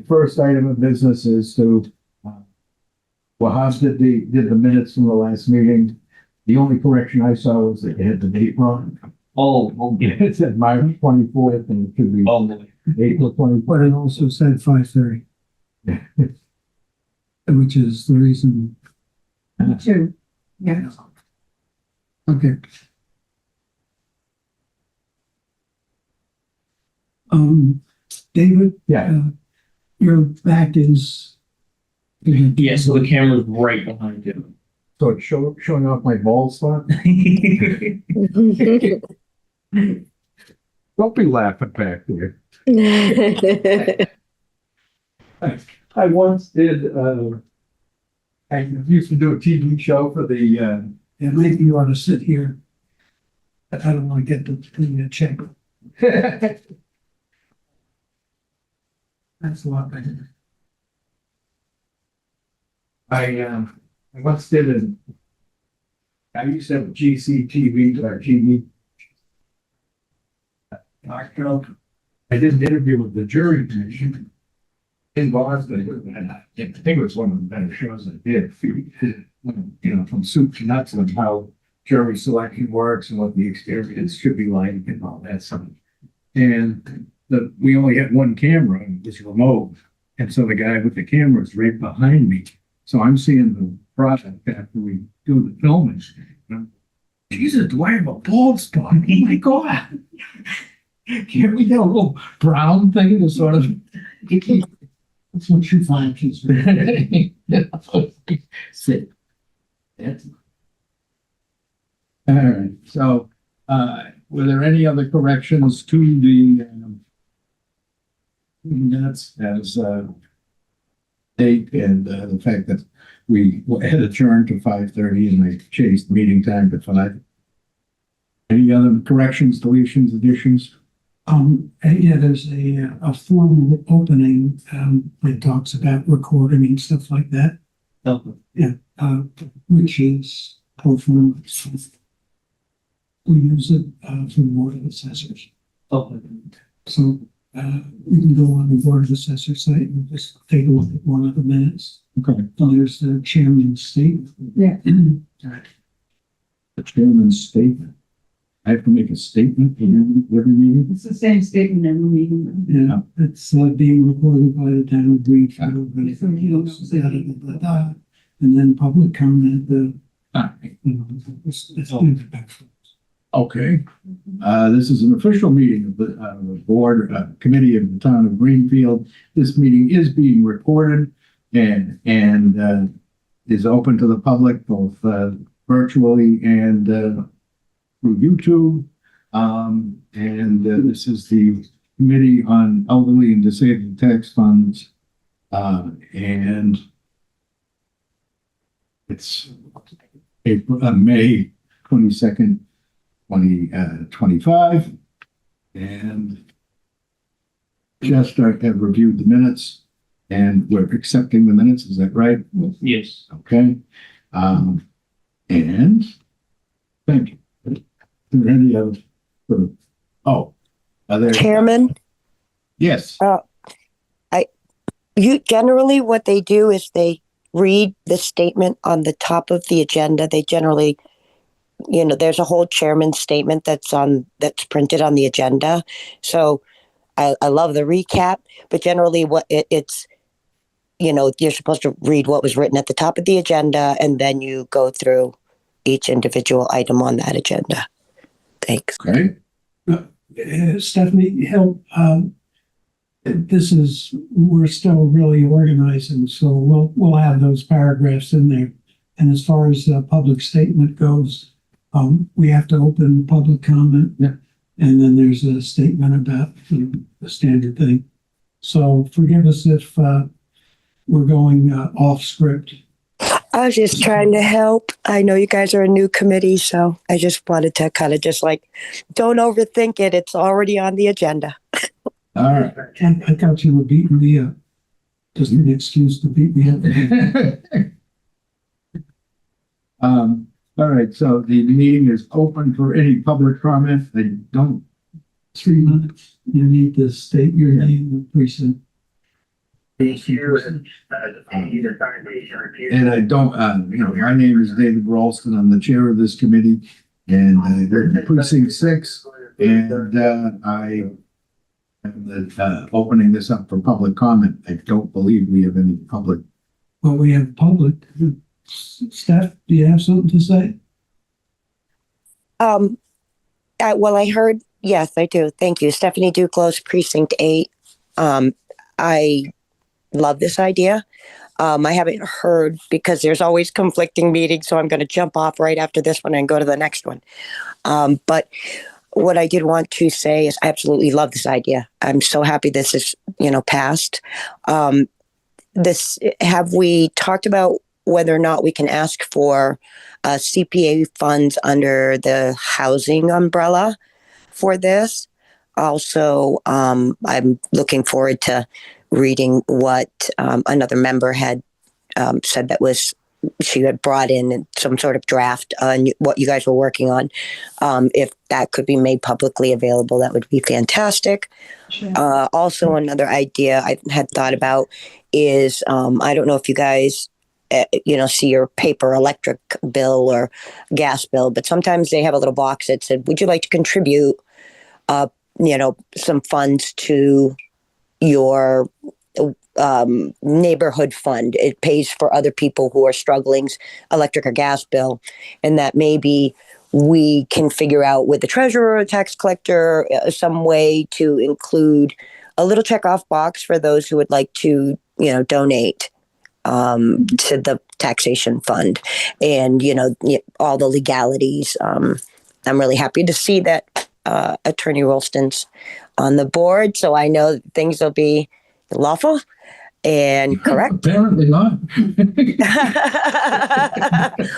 First item of business is to, Wahab did the minutes from the last meeting. The only correction I saw was that they had the date wrong. Oh, yeah. It said March 24th and it should be Oh, April 24th. But it also said 5:30, which is the reason. Two, yeah. Okay. David, Yeah, your back is. yeah, so the camera's right behind you. so it's showing off my bald spot. Don't be laughing back there. I once did, I used to do a TV show for the, Yeah, maybe you ought to sit here. I don't want to get the check. That's a lot better. I once did I used to have a GCTV or TV. I did an interview with the jury commission in Boston, and I think it was one of the better shows I did. You know, from soup to nuts on how jury selection works and what the experience should be like and all that stuff. And we only had one camera and it was remote. And so the guy with the camera is right behind me. So I'm seeing the product after we do the filming. Jesus, do I have a bald spot? Oh my God. Can't we get a little brown thing to sort of? That's what you find kids do. Sit. All right, so, were there any other corrections to the, minutes as, date and, the fact that we had adjourned to 5:30 and I changed the meeting time to 5? Any other corrections, deletions, additions? Yeah, there's a formal opening, that talks about recording and stuff like that. Yeah, which is pro forma. We use it, for the board of assessors. So, we can go on the board of assessor site and just take a look at one of the minutes. Okay. There's the chairman's statement. Yeah. The chairman's statement. I have to make a statement for every meeting? It's the same statement every meeting. Yeah, it's being recorded by the town of Greenfield, but and then public comment, it's Okay. This is an official meeting of the board, committee of the town of Greenfield. This meeting is being recorded and is open to the public, both virtually and through YouTube. This is the Committee on Elderly and Disabled Tax Funds. And it's May 22nd, 2025. And just have reviewed the minutes and we're accepting the minutes. Is that right? Yes. Okay. And thank you. Is there any other? Oh, are there? Chairman, Yes. you generally what they do is they read the statement on the top of the agenda. They generally, there's a whole chairman's statement that's printed on the agenda. So I love the recap, but generally it's you're supposed to read what was written at the top of the agenda and then you go through each individual item on that agenda. Thanks. Okay. Stephanie, help. We're still really organizing, so we'll have those paragraphs in there. And as far as the public statement goes, we have to open public comment. Yeah. And then there's a statement about the standard thing. So forgive us if we're going off script. I was just trying to help. I know you guys are a new committee, so I just wanted to kind of just don't overthink it. It's already on the agenda. All right. And I thought you were beating me up. Just an excuse to beat me up. All right, so the meeting is open for any public comment. They don't. 3 minutes. You need to state your name and precinct. And I don't, my name is David Ralston. I'm the chair of this committee, and I live in precinct 6, and I am opening this up for public comment. I don't believe we have any public. Well, we have public. Steph, do you have something to say? Well, I heard, yes, I do. Thank you. Stephanie Duclos, Precinct 8. I love this idea. I haven't heard because there's always conflicting meetings, so I'm going to jump off right after this one and go to the next one. But what I did want to say is I absolutely love this idea. I'm so happy this is, passed. Have we talked about whether or not we can ask for CPA funds under the housing umbrella for this? Also, I'm looking forward to reading what another member had said that was she had brought in some sort of draft on what you guys were working on. If that could be made publicly available, that would be fantastic. Sure. Also, another idea I had thought about is I don't know if you guys see your paper electric bill or gas bill, but sometimes they have a little box that said, would you like to contribute some funds to your neighborhood fund? It pays for other people who are struggling's electric or gas bill, and that maybe we can figure out with the treasurer or tax collector some way to include a little checkoff box for those who would like to donate to the taxation fund, and all the legalities. I'm really happy to see that Attorney Rolston's on the board, so I know things will be lawful and correct. Apparently not.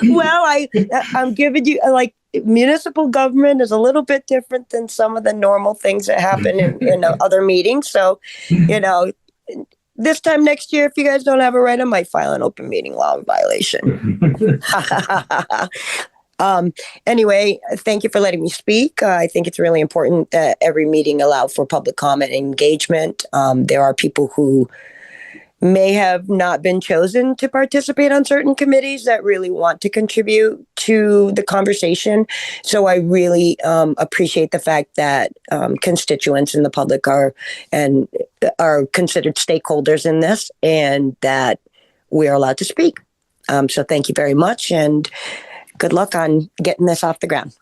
Well, I'm giving you municipal government is a little bit different than some of the normal things that happen in other meetings. So, this time next year, if you guys don't have it right, I might file an open meeting law violation. Anyway, thank you for letting me speak. I think it's really important that every meeting allow for public comment and engagement. There are people who may have not been chosen to participate on certain committees that really want to contribute to the conversation. So I really appreciate the fact that constituents in the public are considered stakeholders in this, and that we are allowed to speak. So thank you very much, and good luck on getting this off the ground.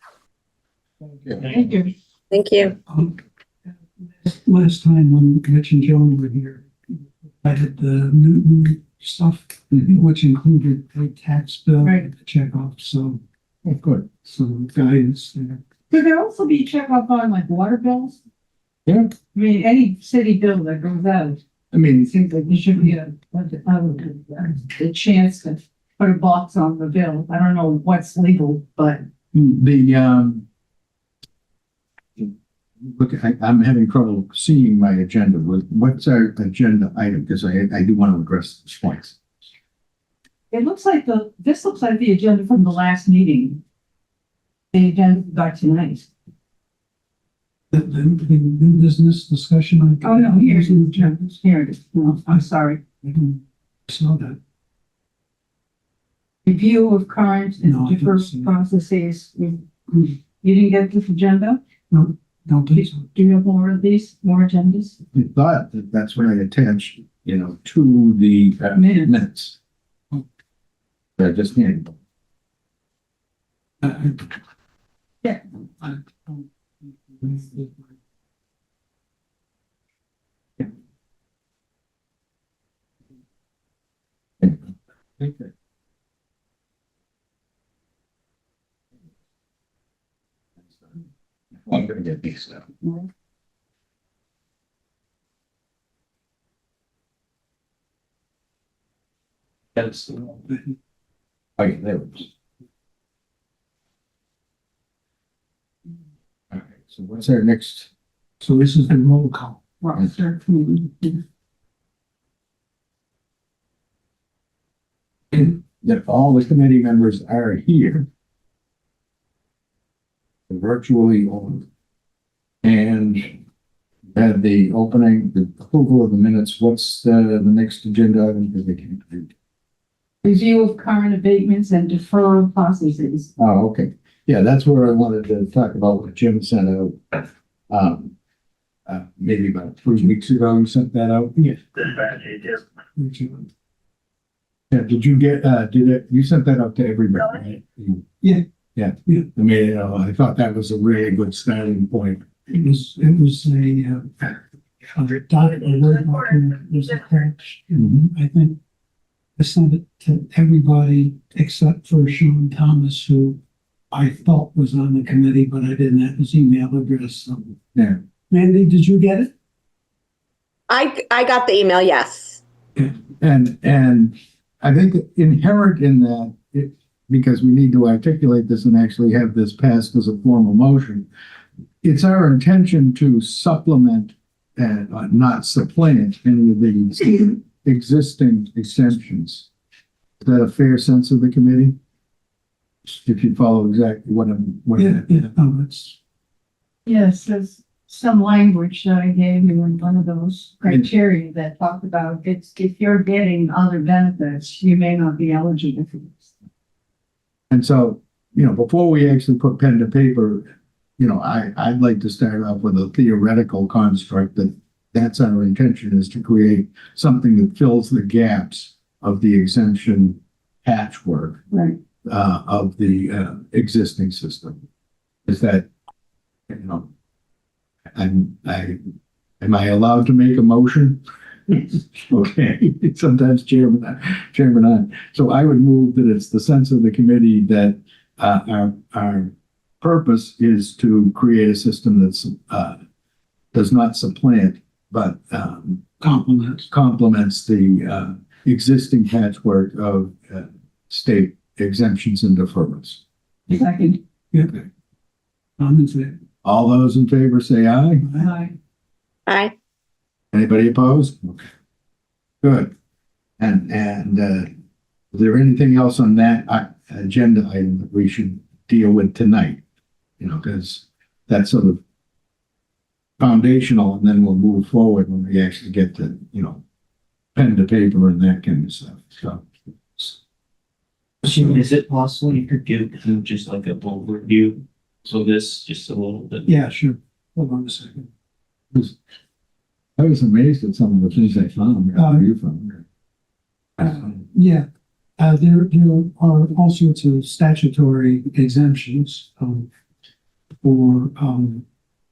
Thank you. Thank you. Last time when Rich and Joan were here, I had the Newton stuff, which included a tax bill, Right. to check off, so Good. some guidance there. Could there also be check off on water bills? Yeah. I mean, any city bill that goes out, I mean, it seems like there should be a chance to put a box on the bill. I don't know what's legal, but I'm having trouble seeing my agenda. What's our agenda item? Because I do want to address this point. it looks like this looks like the agenda from the last meeting. The agenda we got tonight. The new business discussion on. Oh, no, here's the agenda. Here it is. No, I'm sorry. I didn't saw that. Review of current No, I and didn't deferred see that. processes. You didn't get this agenda? Don't think so. Do you have more of these, more agendas? I thought that's what I attached, to the Minutes. minutes. I just need. Yeah. Okay. I'm gonna get these now. That's the one. Oh, yeah, there it is. All right, so what's our next? So this is the roll call. Roster. That all the committee members are here. Virtually on. And Had the opening, the approval of the minutes. What's the next agenda item? Because they can't read. Review of current abatements and deferral processes. Oh, okay. Yeah, that's where I wanted to talk about what Jim sent out. Maybe about 3 weeks ago, you sent that out? Yes. Yeah, did you get, you sent that out to everybody, right? Yeah. Yeah. Yeah. I mean, I thought that was a really good starting point. It was a Word document was attached. I think I sent it to everybody except for Sean Thomas, who I thought was on the committee, but I didn't have his email address. So. Yeah. Mandy, did you get it? I got the email, yes. And I think inherent in that, because we need to articulate this and actually have this passed as a formal motion, it's our intention to supplement and not supplant any of these existing exemptions. Is that a fair sense of the committee? If you follow exactly what I'm. It's Yes, there's some language that I gave you in one of those criteria that talked about if you're getting other benefits, you may not be eligible for this. And so, before we actually put pen to paper, I'd like to start off with a theoretical construct that's our intention, is to create something that fills the gaps of the exemption patchwork Right. of the existing system. Is that, am I allowed to make a motion? Okay, sometimes chairman on. So I would move that it's the sense of the committee that our purpose is to create a system that's does not supplant, but complements the existing patchwork of state exemptions and deferments. Second. I'm in favor. All those in favor say aye. Aye. Aye. Anybody opposed? Okay. Good. And is there anything else on that agenda item that we should deal with tonight? Because that's sort of foundational, and then we'll move forward when we actually get to, pen to paper and that kind of stuff. So. Is it possible you could do just like a overview? So this just a little bit. Yeah, sure. Hold on a second. I was amazed at some of the things I found. You found. Yeah, there are all sorts of statutory exemptions for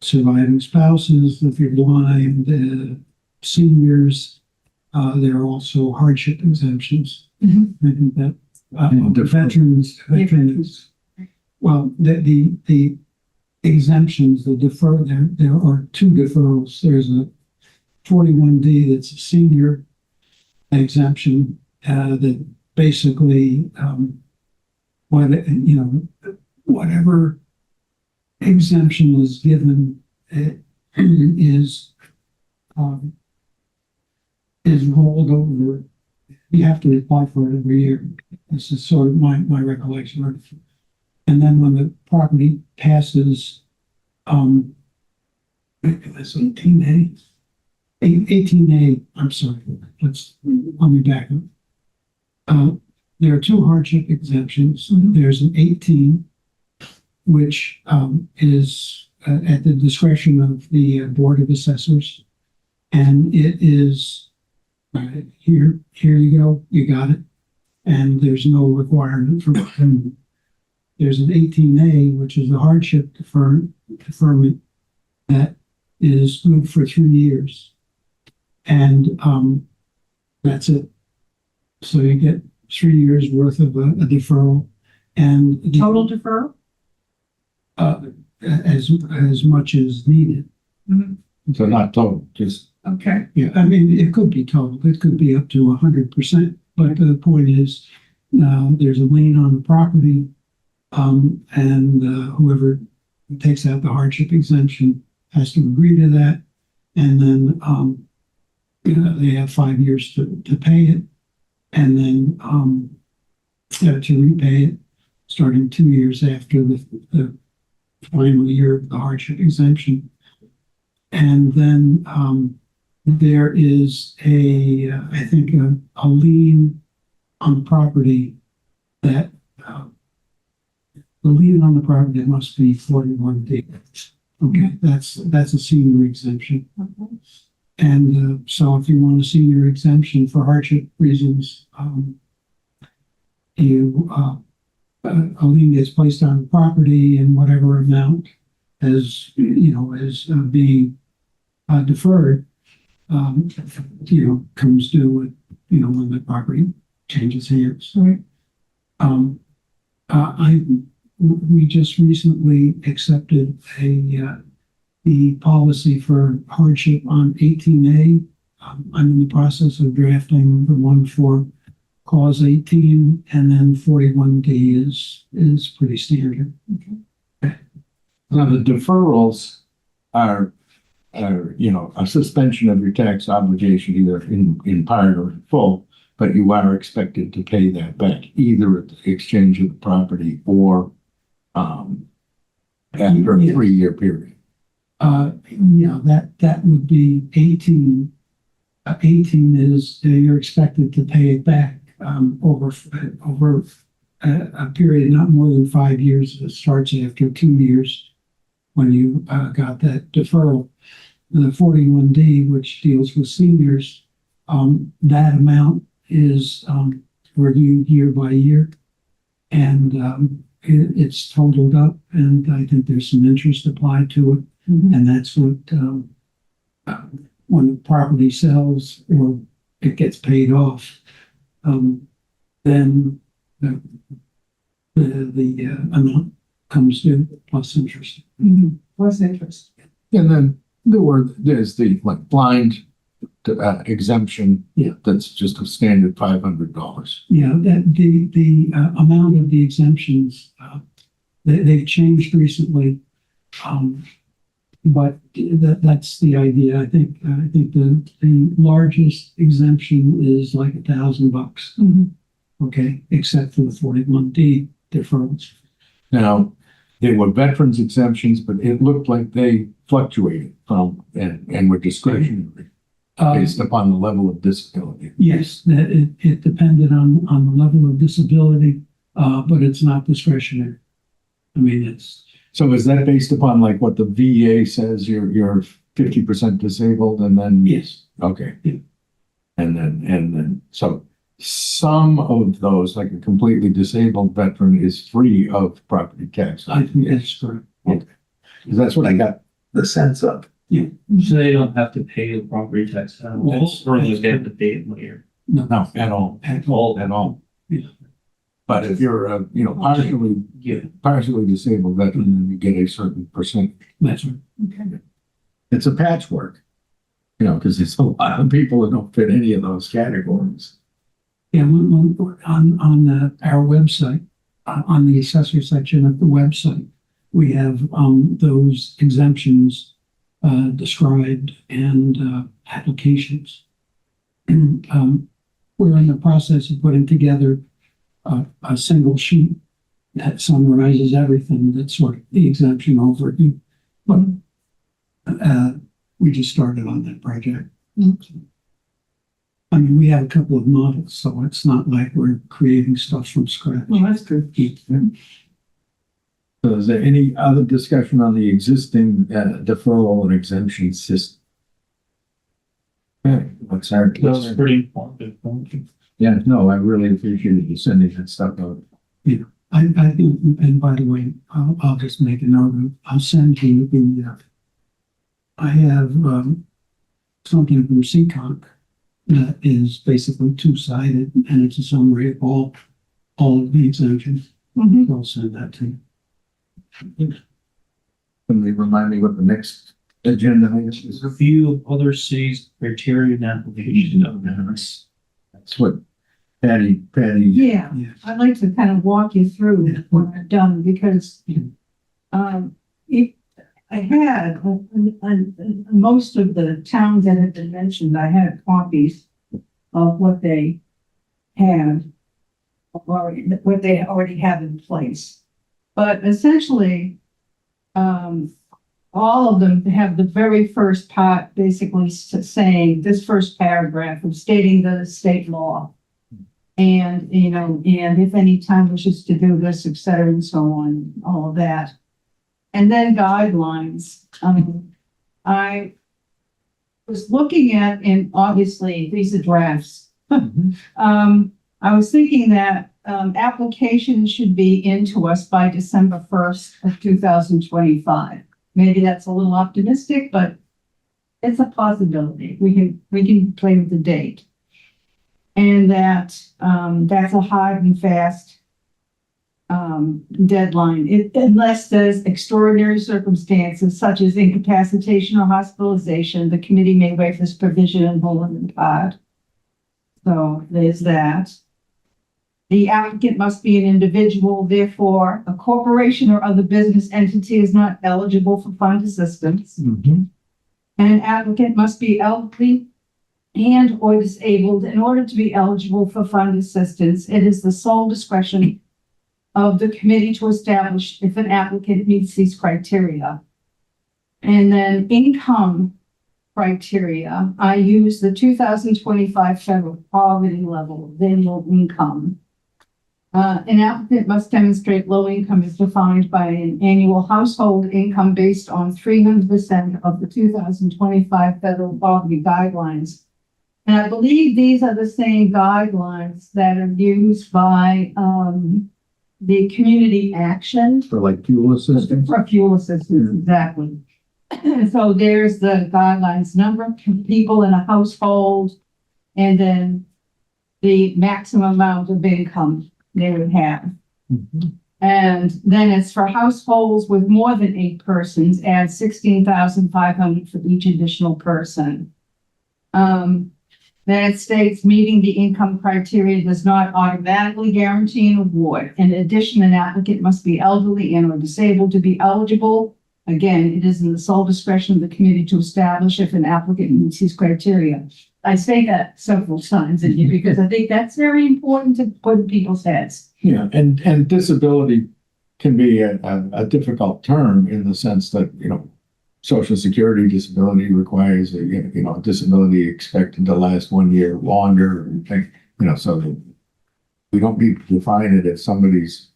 surviving spouses, if you're blind, seniors. There are also hardship exemptions. Mhm. I think that And veterans. Well, the exemptions, there are two deferrals. There's a 41D that's a senior exemption that basically whatever exemption is given is rolled over. You have to apply for it every year. This is sort of my recollection. And then when the property passes, that's 18A. 18A, I'm sorry, let me back up. There are two hardship exemptions. There's an 18, which is at the discretion of the Board of Assessors. And it is, here you go, you got it. And there's no requirement for it. There's an 18A, which is a hardship deferment that is good for 3 years. And that's it. So you get 3 years worth of a deferral, and Total deferral? as much as needed. So not total, just. Okay. Yeah, I mean, it could be total. It could be up to 100%. But the point is, there's a lien on the property, and whoever takes out the hardship exemption has to agree to that, and then they have 5 years to pay it, and then to repay it, starting 2 years after the final year of the hardship exemption. And then, there is I think a lien on the property that, the lien on the property must be 41D. Okay, that's a senior exemption. Okay. And so if you want a senior exemption for hardship reasons, a lien gets placed on the property and whatever amount as, is being deferred, comes due with, when the property changes hands. Right. We just recently accepted the policy for hardship on 18A. I'm in the process of drafting the one for clause 18, and then 41D is pretty standard. Now, the deferrals are, a suspension of your tax obligation either in part or in full, but you are expected to pay that back either at the exchange of the property or after a 3-year period. That would be 18. 18 is you're expected to pay it back over a period not more than 5 years. It starts after 2 years when you got that deferral. The 41D, which deals with seniors, that amount is reviewed year by year, and it's totaled up, and I think there's some interest applied to it. Mhm. And that's what, when the property sells or it gets paid off, then the amount comes due plus interest. Mhm. Plus interest. And then there's the blind exemption. Yeah. That's just a standard $500. Yeah, that the amount of the exemptions, they've changed recently. But that's the idea. I think the largest exemption is like $1,000. Mhm. Okay, except for the 41D deferrals. Now, they were veterans exemptions, but it looked like they fluctuated and were discretionary based upon the level of disability. Yes, that it depended on the level of disability, but it's not discretionary. I mean, it's. So is that based upon like what the VA says you're 50% disabled and then? Yes. Okay. Yeah. And then, so some of those, like a completely disabled veteran is free of property tax. I think that's correct. Okay. 'Cause that's what I got the sense of. So they don't have to pay the property tax at all, or they have to pay it later. No, at all. At all. At all. Yeah. But if you're partially disabled veteran, then you get a certain percent. That's right. Okay. It's a patchwork. Because there's a lot of people that don't fit any of those categories. Yeah, on our website, on the accessory section of the website, we have those exemptions described and applications. And we're in the process of putting together a single sheet that summarizes everything that's sort of the exemption overview. But we just started on that project. Okay. I mean, we have a couple of models, so it's not like we're creating stuff from scratch. Well, that's good. So is there any other discussion on the existing deferral and exemption system? Okay, what's our? That was pretty informative. Thank you. Yeah, no, I really appreciated you sending that stuff out. I think, and by the way, I'll just make a note of, I'll send you the, I have something from Seekonk that is basically two-sided, and it's a summary of all of the exemptions. Mhm. I'll send that to you. Can you remind me what the next agenda item is? Review of other cities' criteria and application documents. That's what Patty, Yeah, Yeah. I'd like to kind of walk you through what I've done because I had on most of the towns that have been mentioned, I had copies of what they had already, what they already have in place. But essentially, all of them have the very first part basically saying, this first paragraph of stating the state law. And, you know, and if any town wishes to do this, et cetera, and so on, all of that. And then guidelines. I was looking at, and obviously these are drafts. I was thinking that applications should be into us by December 1st of 2025. Maybe that's a little optimistic, but it's a possibility. We can play with the date. And that that's a hard and fast deadline, unless there's extraordinary circumstances such as incapacitation or hospitalization. The committee may waive this provision in whole and in part. So there's that. The applicant must be an individual, therefore a corporation or other business entity is not eligible for fund assistance. And an applicant must be elderly and or disabled in order to be eligible for fund assistance. It is the sole discretion of the committee to establish if an applicant meets these criteria. And then income criteria, I use the 2025 federal poverty level, then low income. An applicant must demonstrate low income is defined by an annual household income based on 300% of the 2025 federal poverty guidelines. And I believe these are the same guidelines that are used by the community action. For like fuel assistance? For fuel assistance, exactly. So there's the guidelines, number of people in a household, and then the maximum amount of income they would have. And then it's for households with more than 8 persons, add 16,500 for each additional person. Then it states meeting the income criteria does not automatically guarantee an award. In addition, an applicant must be elderly and or disabled to be eligible. Again, it is in the sole discretion of the committee to establish if an applicant meets these criteria. I say that several times in here because I think that's very important to put in people's heads. Yeah, and disability can be a difficult term in the sense that, you know, Social Security disability requires a, you know, disability expected to last 1 year longer, and think, you know, so that we don't need to define it if somebody's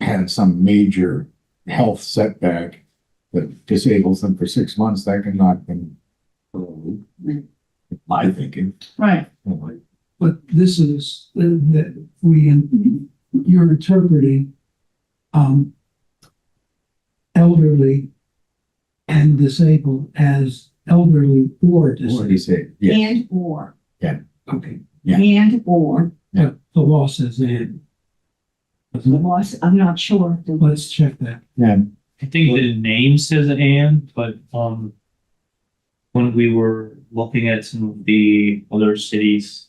had some major health setback that disables them for 6 months, that can knock them, my thinking. Right. But this is that you're interpreting elderly and disabled as elderly or What do you disabled. say? Yes. And or. Okay. Yeah. And or. The law says and. I'm not sure. Let's check that. Yeah. I think the name says and, but, when we were looking at some of the other cities'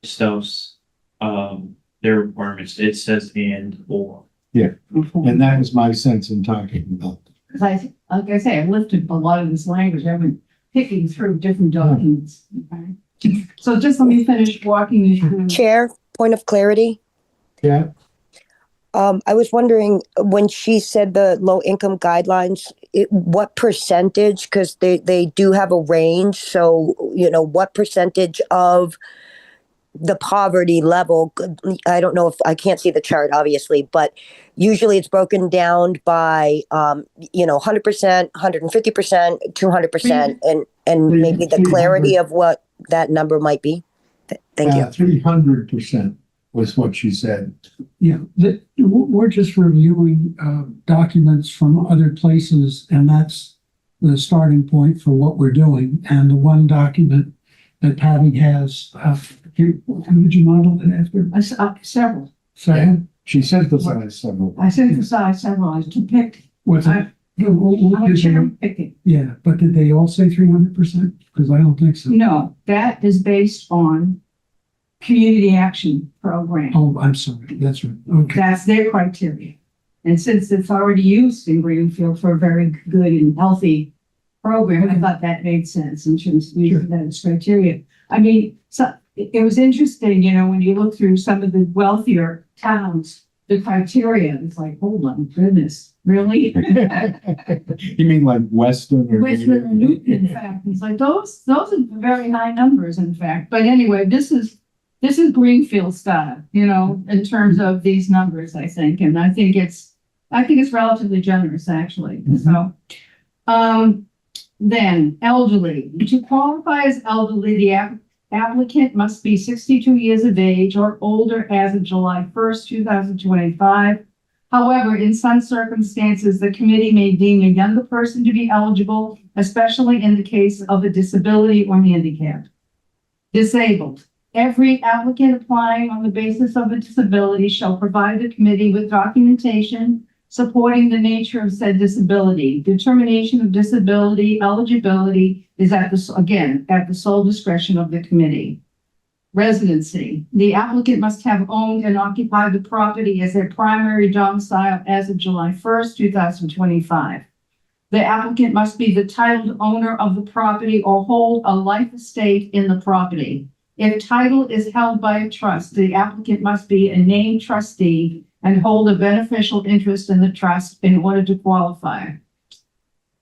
stuffs, their requirements, it says and or. And that was my sense in talking about. Because like I say, I lifted a lot of this language. I've been picking through different documents. Okay. So just let me finish walking you through. Chair, point of clarity. Yeah. I was wondering when she said the low income guidelines, what percentage, because they do have a range. So, you know, what percentage of the poverty level, I don't know if I can't see the chart, obviously, but usually it's broken down by, you know, 100%, 150%, 200%, and maybe the clarity of what that number might be. Thank you. 300% was what she said. Yeah, we're just reviewing documents from other places, and that's the starting point for what we're doing. And the one document that Patty has, how did you model it after? Several. So, She synthesized several. I synthesized several. I picked. what's that? I'm cherry picking. Yeah, but did they all say 300%? Because I don't think so. No, that is based on community action program. Oh, I'm sorry. That's right. Okay. That's their criteria. And since it's already used in Greenfield for a very good and healthy program, I thought that made sense in terms of using that as criteria. I mean, so it was interesting, you know, when you look through some of the wealthier towns, the criteria. It's like, oh my goodness, really? You mean like Weston or? Western and Newton, in fact, it's like those are very high numbers, in fact. But anyway, this is Greenfield style, you know, in terms of these numbers, I think, and I think it's relatively generous, actually. So, then elderly. To qualify as elderly, the applicant must be 62 years of age or older as of July 1st, 2025. However, in some circumstances, the committee may deem a younger person to be eligible, especially in the case of a disability or handicap. Disabled. Every applicant applying on the basis of a disability shall provide the committee with documentation supporting the nature of said disability. Determination of disability eligibility is at the sole discretion of the committee. Residency. The applicant must have owned and occupied the property as their primary domicile as of July 1st, 2025. The applicant must be the titled owner of the property or hold a life estate in the property. If title is held by a trust, the applicant must be a named trustee and hold a beneficial interest in the trust in order to qualify.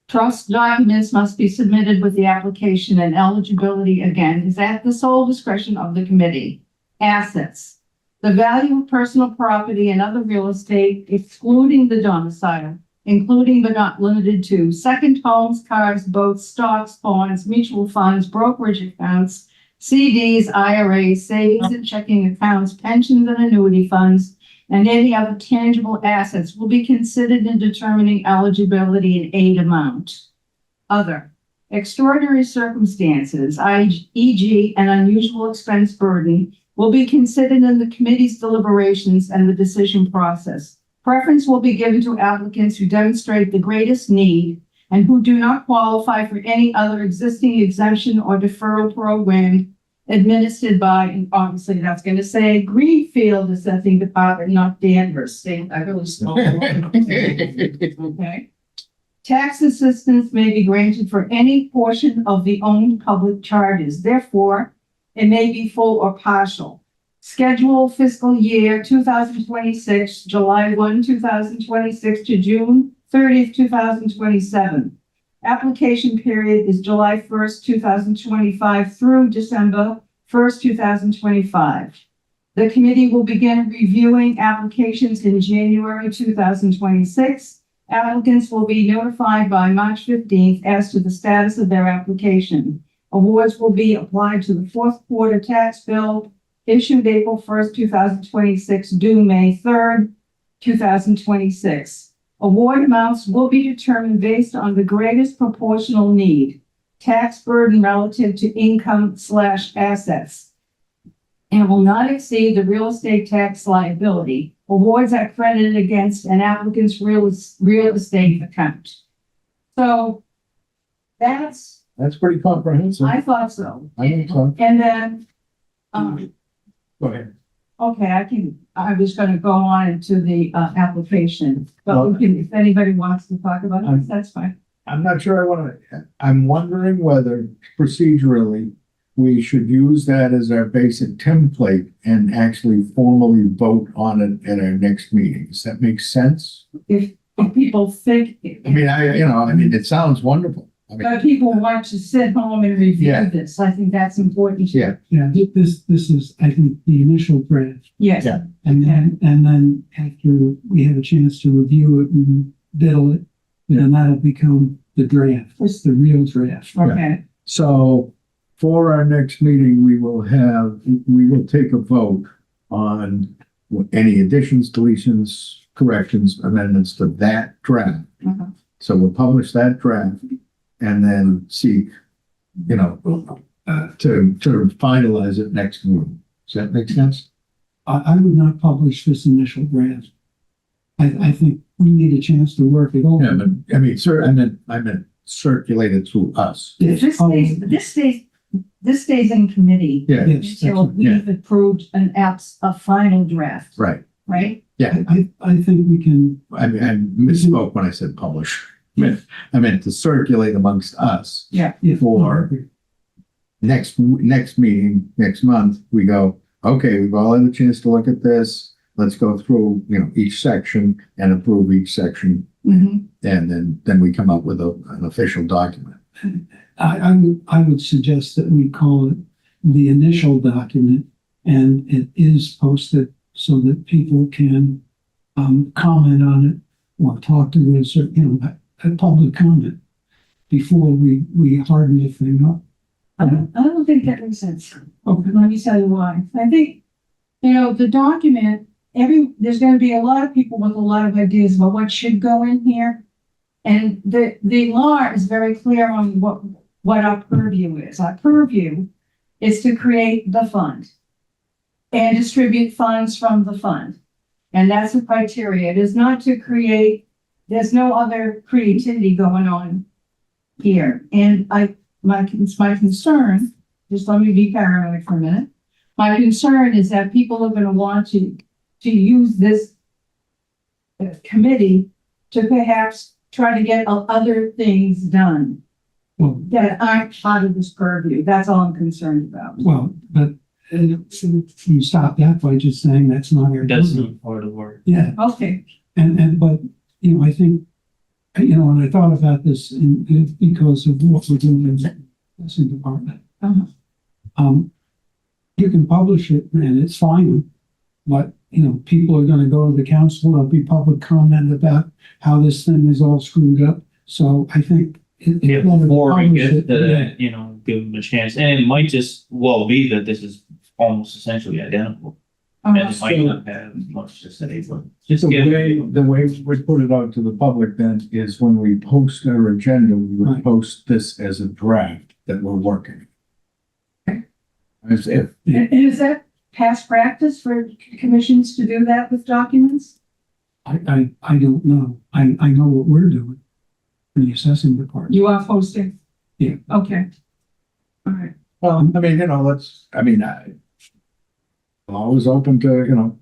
Trust documents must be submitted with the application, and eligibility, again, is at the sole discretion of the committee. Assets. The value of personal property and other real estate, excluding the domicile, including but not limited to second homes, cars, boats, stocks, bonds, mutual funds, brokerage accounts, CDs, IRAs, savings and checking accounts, pensions and annuity funds, and any other tangible assets will be considered in determining eligibility and aid amount. Other extraordinary circumstances, e.g. an unusual expense burden, will be considered in the committee's deliberations and the decision process. Preference will be given to applicants who demonstrate the greatest need and who do not qualify for any other existing exemption or deferral program administered by, and obviously that's going to say Greenfield Assessing Department, not Danvers. See, I really spoke. Okay. Tax assistance may be granted for any portion of the owned public charges. Therefore, it may be full or partial. Schedule fiscal year 2026, July 1, 2026 to June 30th, 2027. Application period is July 1st, 2025 through December 1st, 2025. The committee will begin reviewing applications in January 2026. Applicants will be notified by March 15th as to the status of their application. Awards will be applied to the fourth quarter tax bill issued April 1st, 2026, due May 3rd, 2026. Award amounts will be determined based on the greatest proportional need, tax burden relative to income/assets, and will not exceed the real estate tax liability. Awards are credited against an applicant's real estate account. So that's, pretty comprehensive. I thought so. I think so. And then, Go ahead. okay, I was gonna go on into the application, but we can, if anybody wants to talk about it, that's fine. I'm not sure I'm wondering whether procedurally we should use that as our basic template and actually formally vote on it at our next meeting. Does that make sense? If people think, I mean, it sounds wonderful. I mean, but people want to sit home and review Yeah. this, I think that's important. Yeah. Yeah, this is, I think, the initial draft. Yes. Yeah. And then after we have a chance to review it and diddle it, then that'll become the draft. It's the real draft. Okay, So for our next meeting, we will take a vote on any additions, deletions, corrections, amendments to that draft. Uh-huh. So we'll publish that draft and then seek, to finalize it next meeting. Does that make sense? I would not publish this initial draft. I think we need a chance to work it over. Yeah, but I mean, sir, I meant circulate it to us. this stays in committee Yeah, Yes, until we've approved a final draft, right. right? Yeah, I think we can, I mean, I misspoke when I said publish. I meant to circulate amongst us. Yeah. For next meeting, next month, we go, okay, we've all had a chance to look at this. let's go through, each section and approve each section. Mhm. And then we come up with an official document. I would suggest that we call it the initial document, and it is posted so that people can comment on it or talk to us, or, a public comment before we harden the thing up. I don't think that makes sense. Okay. Let me tell you why. I think, the document, there's gonna be a lot of people with a lot of ideas about what should go in here. And the law is very clear on what our purview is. Our purview is to create the fund and distribute funds from the fund. And that's the criteria. It is not to create, there's no other creativity going on here. And my concern, just let me be paranoid for a minute. My concern is that people are going to want to use this committee to perhaps try to get other things done Well, that aren't part of this purview. That's all I'm concerned about. but you stop that by just saying that's not our. That's purview. not part of the work. Yeah, Okay. but, I think, and I thought about this because of what we're doing in the housing department. Uh-huh. You can publish it and it's fine, but, people are gonna go to the council, there'll be public comment about how this thing is all screwed up. So I think. Yeah, before we get to Yeah. that, give them a chance, and it might just well be that this is almost essentially identical. And it might not have much to say, but just The give. way we would put it out to the public then is when we post our agenda, we would Right. post this as a draft that we're working. As if, And is that past practice for commissions to do that with documents? I don't know. I know what we're doing in the assessing department. You are posting? Yeah. Okay. All right. well, I'm always open to,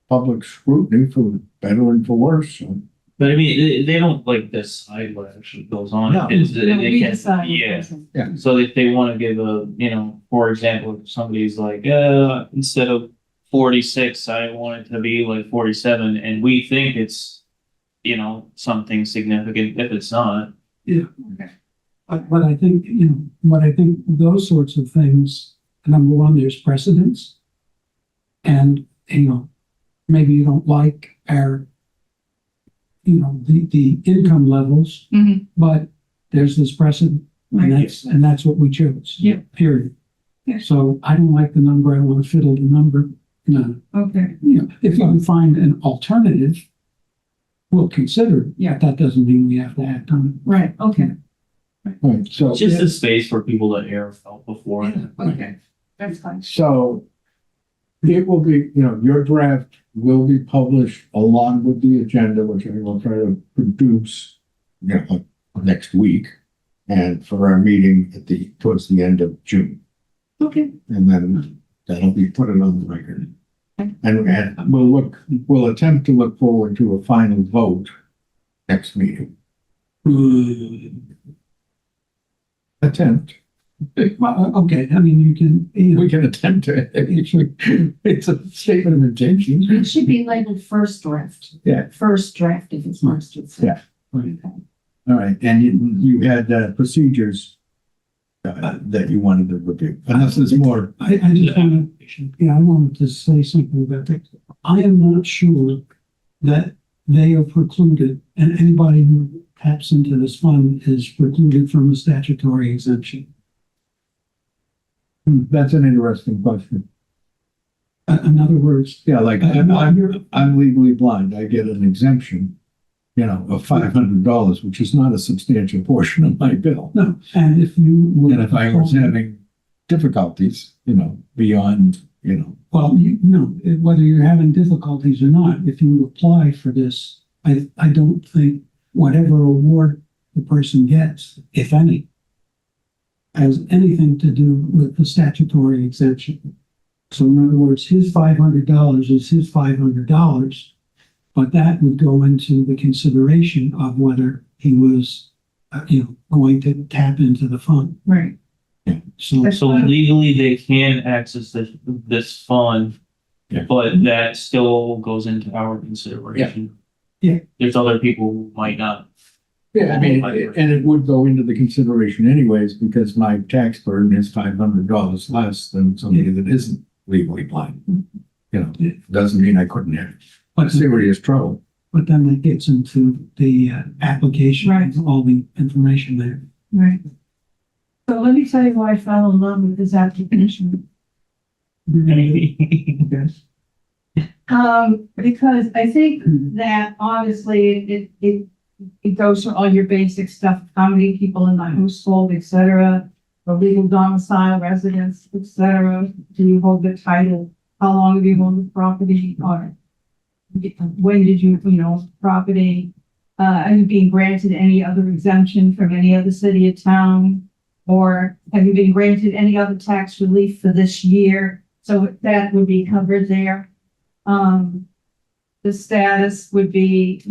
public scrutiny for better and for worse. So. But I mean, they don't like decide what actually goes on. No. It's- they We can- decide. Yeah. So if they want to give for example, if somebody's like, instead of 46, I want it to be like 47, and we think it's, something significant, if it's not. But I think, those sorts of things, number one, there's precedence. And, maybe you don't like our, the income levels, Mhm. but there's this precedent. And that's what we chose. Yeah. Period. Yeah. So I don't like the number, I want to fiddle the number. No, Okay. if you can find an alternative, we'll consider it. Yeah. That doesn't mean we have to act on Right. Okay. Right, so. It's just a space for people to air out before. it. Okay. That's fine. So it will be, your draft will be published along with the agenda, which I will try to produce, like next week. And for our meeting towards the end of June. Okay. And then that'll be put it on the record. Okay. And we'll attempt to look forward to a final vote next meeting. Attempt. Well, okay, I mean, you can, We can attempt to, it's a statement of intention. It should be labeled first draft. Yeah. First draft if it's first. Yeah. Okay. All right, and you had procedures that you wanted to review, unless there's more. I just want to, I wanted to say something about that. I am not sure that they are precluded, and anybody who taps into this fund is precluded from a statutory exemption. That's an interesting question. In other words, Yeah, like I'm legally blind. I get an exemption, of $500, which is not a substantial portion of my bill. no, and if you were. And if I was having difficulties, beyond, Well, whether you're having difficulties or not, if you apply for this, I don't think whatever award the person gets, if any, has anything to do with the statutory exemption. So in other words, his $500 is his $500, but that would go into the consideration of whether he was, going to tap into the fund. Right. So, So legally, they can access this fund Yeah. But that still goes into our consideration. Yeah. There's other people who might not. Yeah, I mean, and it would go into the consideration anyways, because my tax burden is $500 less than somebody that isn't legally blind. You know, it doesn't mean I couldn't have But, serious trouble. but then that gets into the application, Right. all the information there. Right. So let me tell you why I fell in love with this application. Yes. Because I think that obviously it goes through all your basic stuff, how many people in the household, et cetera, the legal domicile, residence, et cetera. Do you hold the title? How long have you owned the property? Or when did you own the property? Are you being granted any other exemption from any other city or town? Or have you been granted any other tax relief for this year? So that would be covered there. The status would be,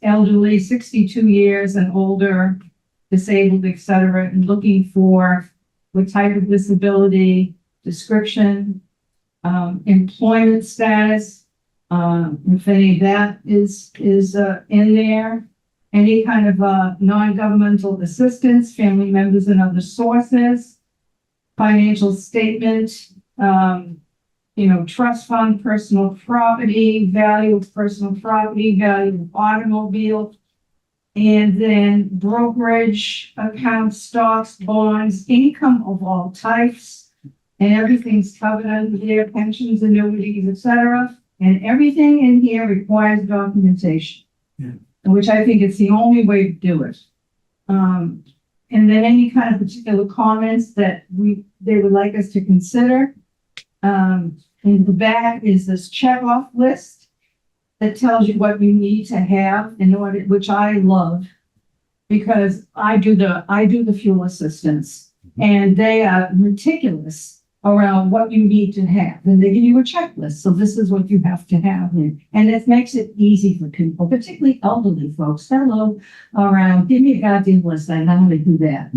elderly, 62 years and older, disabled, et cetera, and looking for what type of disability, description, employment status, if any of that is in there, any kind of non-governmental assistance, family members and other sources, financial statement, trust fund, personal property, value of personal property, value of automobile, and then brokerage accounts, stocks, bonds, income of all types, and everything's covered under there, pensions, annuities, etc. And everything in here requires documentation, Yeah. which I think is the only way to do it. And then any kind of particular comments that they would like us to consider. In the back is this check-off list that tells you what you need to have in order, which I love, because I do the fuel assistance, and they are meticulous around what you need to have, and they give you a checklist. So this is what you have to have, and it makes it easy for people, particularly elderly folks. Hello, around, give me a goddamn list. I know how to do that.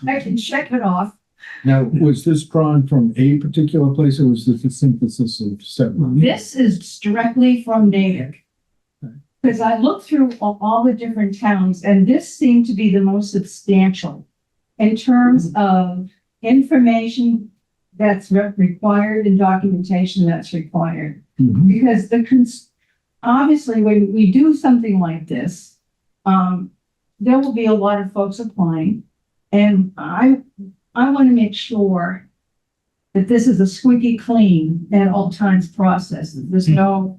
I can check it off. Now, was this drawn from a particular place or was this a synthesis of several? This is directly from Natick. Because I looked through all the different towns, and this seemed to be the most substantial in terms of information that's required and documentation that's required. Mhm. Because obviously, when we do something like this, there will be a lot of folks applying, and I want to make sure that this is a squeaky clean at all times process. There's no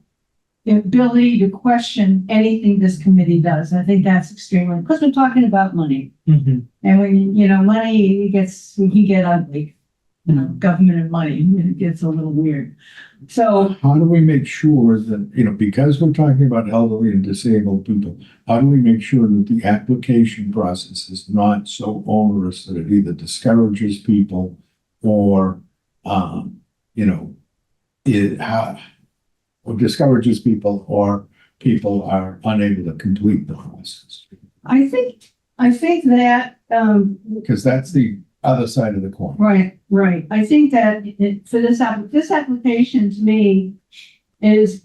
ability to question anything this committee does. I think that's extremely, because we're talking about money. And when, money can get ugly, government and money, it gets a little weird. So How do we make sure that, because we're talking about elderly and disabled people, how do we make sure that the application process is not so onerous that it either discourages people or, or discourages people or people are unable to complete the process? I think that, Because that's the other side of the coin. right. I think that for this application to me is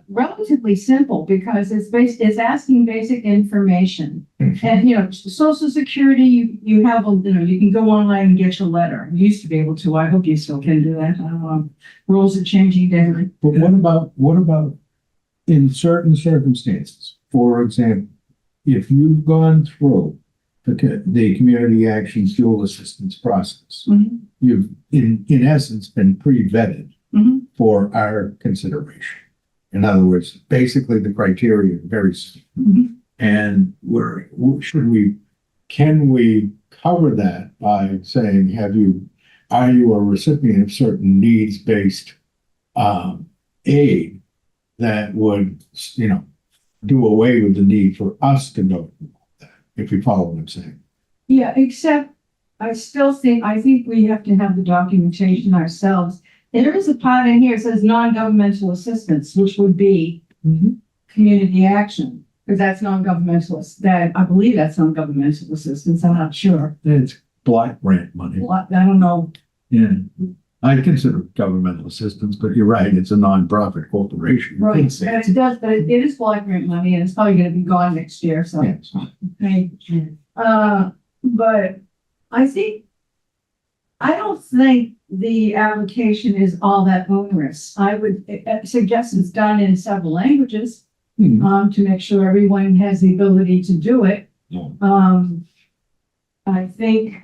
relatively simple, because it's asking basic information. And, Social Security, you have you can go online and get your letter. You used to be able to. I hope you still can do that. Rules are changing daily. But what about in certain circumstances? For example, if you've gone through the community action fuel assistance process, Mhm. you've in essence been pre-vetted Mhm. for our consideration. In other words, basically the criteria are very simple. Mhm. And can we cover that by saying, are you a recipient of certain needs-based aid that would, do away with the need for us to go through that, if you follow what I'm saying? Yeah, except I think we have to have the documentation ourselves. There is a part in here that says non-governmental assistance, which would be community action, because that's non-governmental, I believe that's non-governmental assistance. I'm not sure. It's block grant money. I don't know. Yeah. I consider it governmental assistance, but you're right, it's a nonprofit corporation. You Right, could and say it does, but it is block grant money and it's probably gonna be gone next year, so. it's- Okay. But I don't think the application is all that onerous. I would suggest it's done in several languages, Hmm. to make sure everyone has the ability to do it. Yeah. I think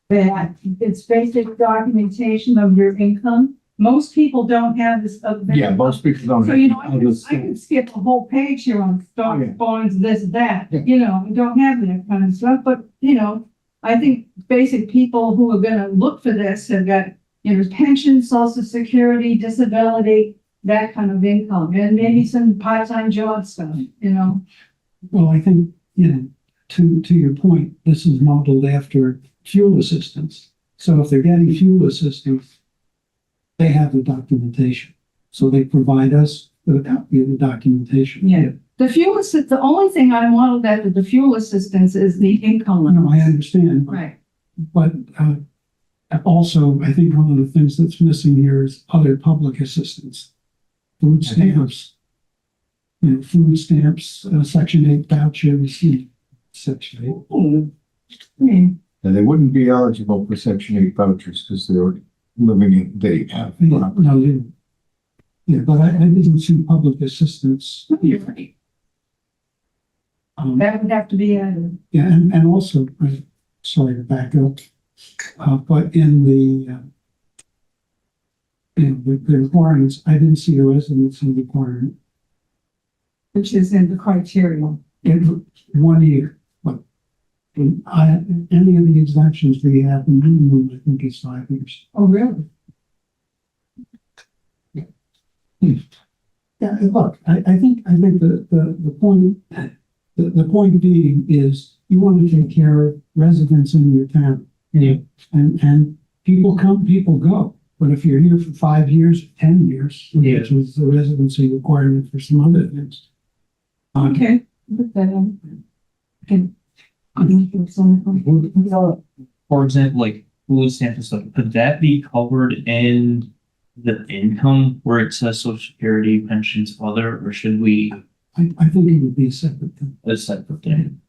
that it's basic documentation of your income. Most people don't have this. Yeah, most people don't. So, you know, I have can skip a whole page here on stock Yeah. bonds, this, that, Yeah. you know, we don't have that kind of stuff, but, you know, I think basic people who are gonna look for this have got, you know, pension, social security, disability, that kind of income, and maybe some part-time job stuff, you know? Well, I think, you know, to your point, this is modeled after fuel assistance. So if they're getting fuel assistance, they have the documentation. So they provide us with a copy of the documentation. Yeah. The fuel assist, the only thing I modeled after the fuel assistance is the income limit. No, I understand. Right, But also, I think one of the things that's missing here is other public assistance. Food stamps. You know, food stamps, Section 8 vouchers, Section 8. I mean, And they wouldn't be eligible for Section 8 vouchers because they're living in, they have. Yeah, no, yeah, but I didn't see public assistance. you're right, that would have to be added. Yeah, and also, sorry to back up, but in the requirements, I didn't see a residency requirement. Which is in the criteria. In 1 year, but any of the exemptions we have, the minimum, I think, is 5 years. Oh, really? Yeah, and look, I think the point, the point being is you want to take care of residents in your town. Yeah. And people come, people go. But if you're here for 5 years, 10 years, Yeah. which was the residency requirement for some other things. Okay. Put that in. Okay. For example, like food stamps and stuff, could that be covered in the income where it says social security, pensions, other, or should we, I think it would be a separate thing. a separate thing?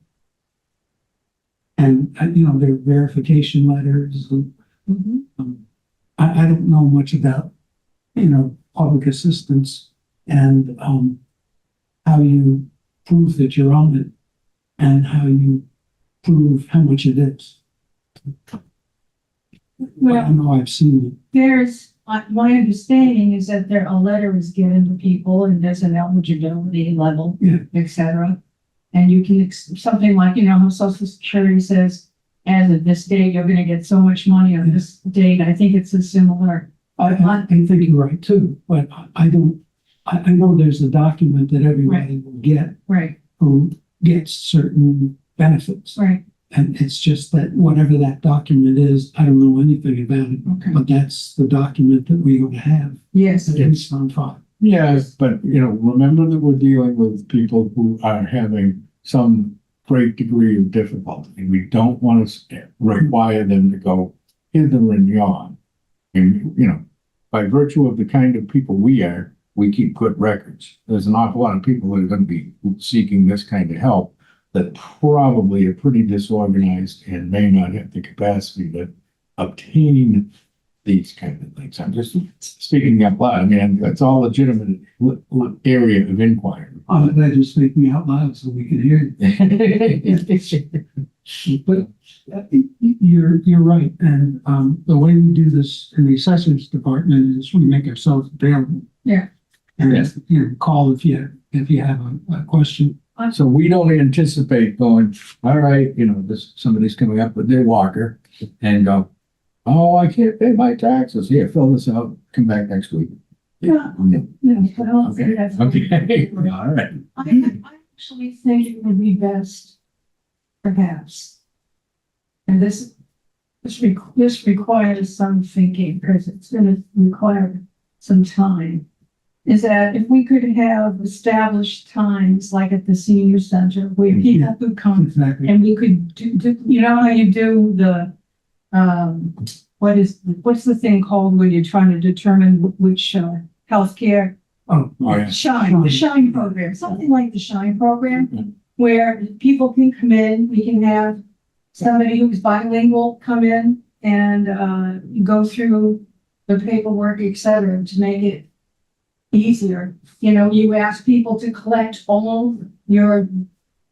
And, you know, there are verification letters and, Mhm. I don't know much about, you know, public assistance and, how you prove that you're on it and how you prove how much it is. I Well, know I've seen there's, my understanding is that a letter is given to people and there's an eligibility level, Yeah. et cetera. And you can, something like, you know, how social security says, as of this date, you're gonna get so much money on this date. I think it's a similar. I think you're right too, but I know there's a document that everybody will get Right, who gets certain benefits. right, And it's just that whatever that document is, I don't know anything about it, okay. but that's the document that we're going to have. Yes, It's on file. Yes, but you know, remember that we're dealing with people who are having some great degree of difficulty. And we don't want to require them to go hither and yon. And, you know, by virtue of the kind of people we are, we keep good records. There's an awful lot of people that are going to be seeking this kind of help that probably are pretty disorganized and may not have the capacity to obtain these kind of things. I'm just speaking out loud. I mean, it's all legitimate area of inquiry. I'm glad you're speaking out loud so we can hear you. But you're right. And the way we do this in the assessors department is we make ourselves available. Yeah. And Yes. you know, call if you have a question. So we don't anticipate going, all right, you know, somebody's coming up with their walker and go, oh, I can't pay my taxes. Here, fill this out, come back next week. Yeah. No. no, but I don't think that's. Okay, all right. I actually think it would be best, perhaps. And this requires some thinking, because it's gonna require some time. Is that if we could have established times, like at the senior center, where people could come Exactly. and we could do, you know how you do the, what's the thing called when you're trying to determine which, healthcare? Oh, Oh, yeah. The Shine program, something like the Shine program, Mhm. where people can come in, we can have somebody who's bilingual come in and, go through the paperwork, et cetera, to make it easier. You know, you ask people to collect all your,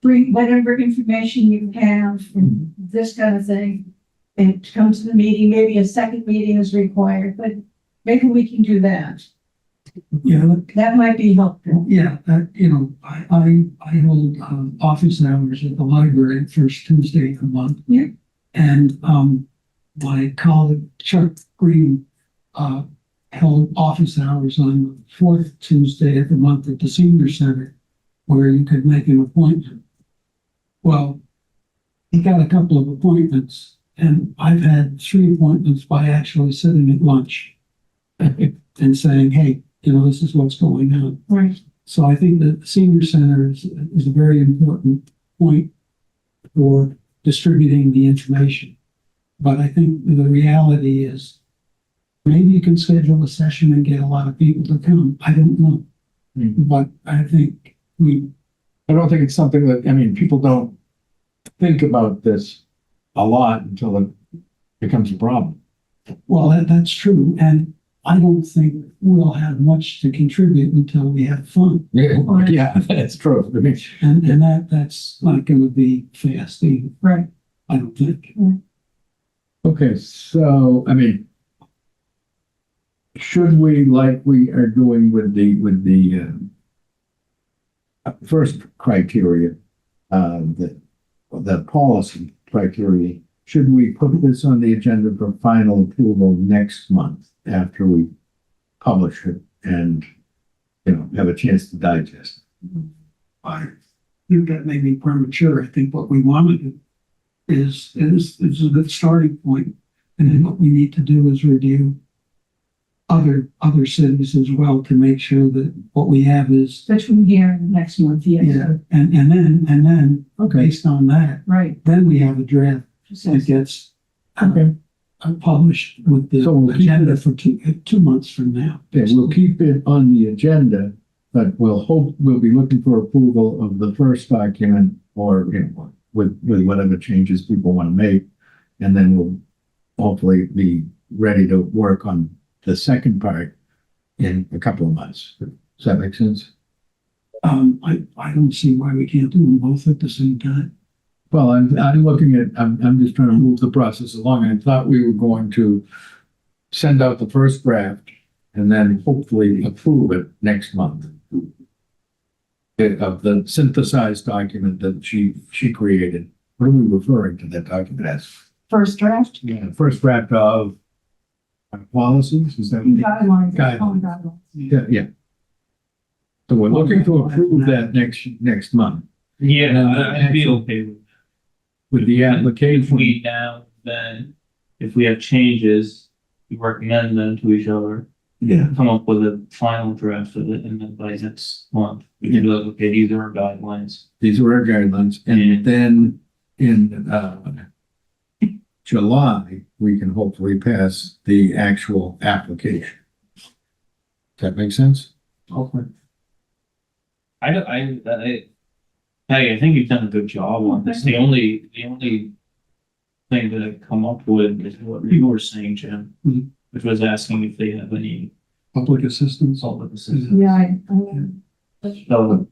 bring whatever information you have, and this kind of thing. And to come to the meeting, maybe a second meeting is required, but maybe we can do that. yeah, That might be helpful. yeah, you know, I hold, office hours at the library first Tuesday of the month. Yeah. And, my colleague Chuck Green, held office hours on the fourth Tuesday of the month at the senior center, where you could make an appointment. Well, he got a couple of appointments, and I've had 3 appointments by actually sitting at lunch and saying, hey, you know, this is what's going on. Right. So I think that the senior center is a very important point for distributing the information. But I think the reality is maybe you can schedule a session and get a lot of people to come. I don't know. But I think I don't think it's something that, I mean, people don't think about this a lot until it becomes a problem. well, that's true. And I don't think we'll have much to contribute until we have fun. Yeah, that's true. I mean, And that's not going to be fast either. Right. I don't think. okay, so, I mean, should we, like we are doing with the first criteria, the policy criteria, should we put this on the agenda for final approval next month after we publish it and, you know, have a chance to digest it? I think that may be premature. I think what we want to do is a good starting point. And then what we need to do is review other cities as well to make sure that what we have is, Between here and next month, yes. yeah, and then, based on that, Right. then we have a draft that gets Okay. published with the So we'll keep agenda it- for 2 months from now. Yeah, we'll keep it on the agenda, but we'll be looking for approval of the first document or, you know, with whatever changes people want to make. And then we'll hopefully be ready to work on the second part in a couple of months. Does that make sense? I don't see why we can't do them both at the same time. Well, I'm looking at, I'm just trying to move the process along. I thought we were going to send out the first draft and then hopefully approve it next month. Of the synthesized document that she created. What are we referring to that document as? First draft. Yeah, first draft of policies, is that? Guidelines. Guidelines. Guidelines. Yeah. So we're looking to approve that next month Yeah, I'd be okay with the if application. we now, then, if we have changes, we recommend them to each other, Yeah. come up with a final draft of it, and then by next month, we can be like, okay, these are our guidelines. These are our guidelines, and then in July, we can hopefully pass the actual application. Does that make sense? Okay. Hey, I think you've done a good job on this. The only thing that I've come up with is what you were saying, Jim, Mhm. which was asking if they have any Public assistance. solid assistance. Yeah, So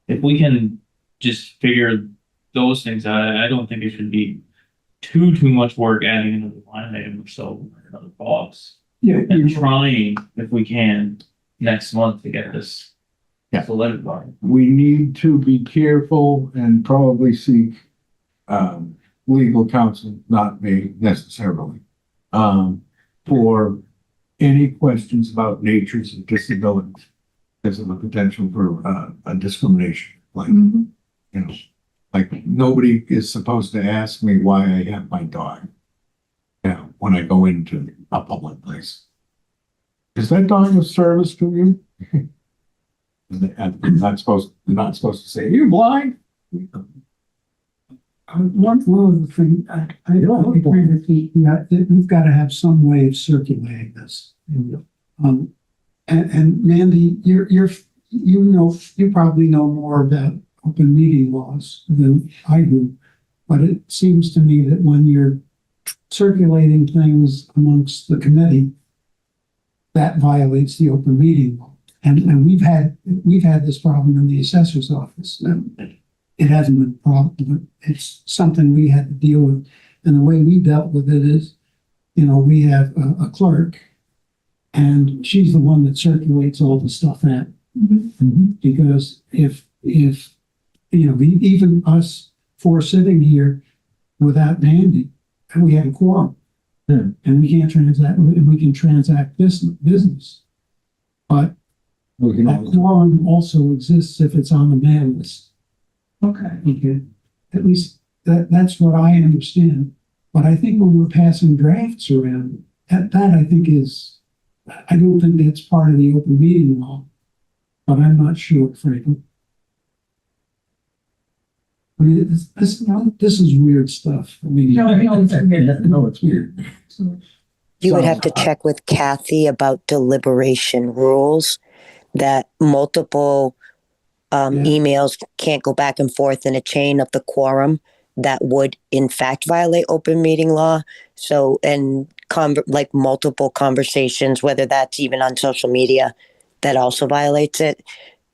if we can just figure those things out, I don't think it should be too much work adding another line item or so, another box. Yeah, And trying, if we can, next month to get this Yeah. solidified. We need to be careful and probably seek legal counsel, not me necessarily, for any questions about natures of disabilities. There's a potential for a discrimination, like, Mhm. you know, like nobody is supposed to ask me why I have my dog. You know, when I go into a public place. Is that dog of service to you? And they're not supposed to say, are you blind? one of the things, I agree with you, that we've got to have some way of circulating this. And Mandy, you probably know more about open meeting laws than I do. But it seems to me that when you're circulating things amongst the committee, that violates the open meeting law. And we've had this problem in the assessor's office. It hasn't been a problem, but it's something we had to deal with. And the way we dealt with it is, we have a clerk, and she's the one that circulates all the stuff out. Because if even us four sitting here without Mandy, and we have a quorum, and we can't transact, and we can transact business. But a quorum also exists if it's on the mail list. Okay. At least that's what I understand. But I think when we're passing drafts around, that I think I don't think that's part of the open meeting law. But I'm not sure, frankly. I mean, this is weird stuff. I mean, No, it's weird. You would have to check with Kathy about deliberation rules, that multiple emails can't go back and forth in a chain of the quorum. That would in fact violate open meeting law. So, and like multiple conversations, whether that's even on social media, that also violates it.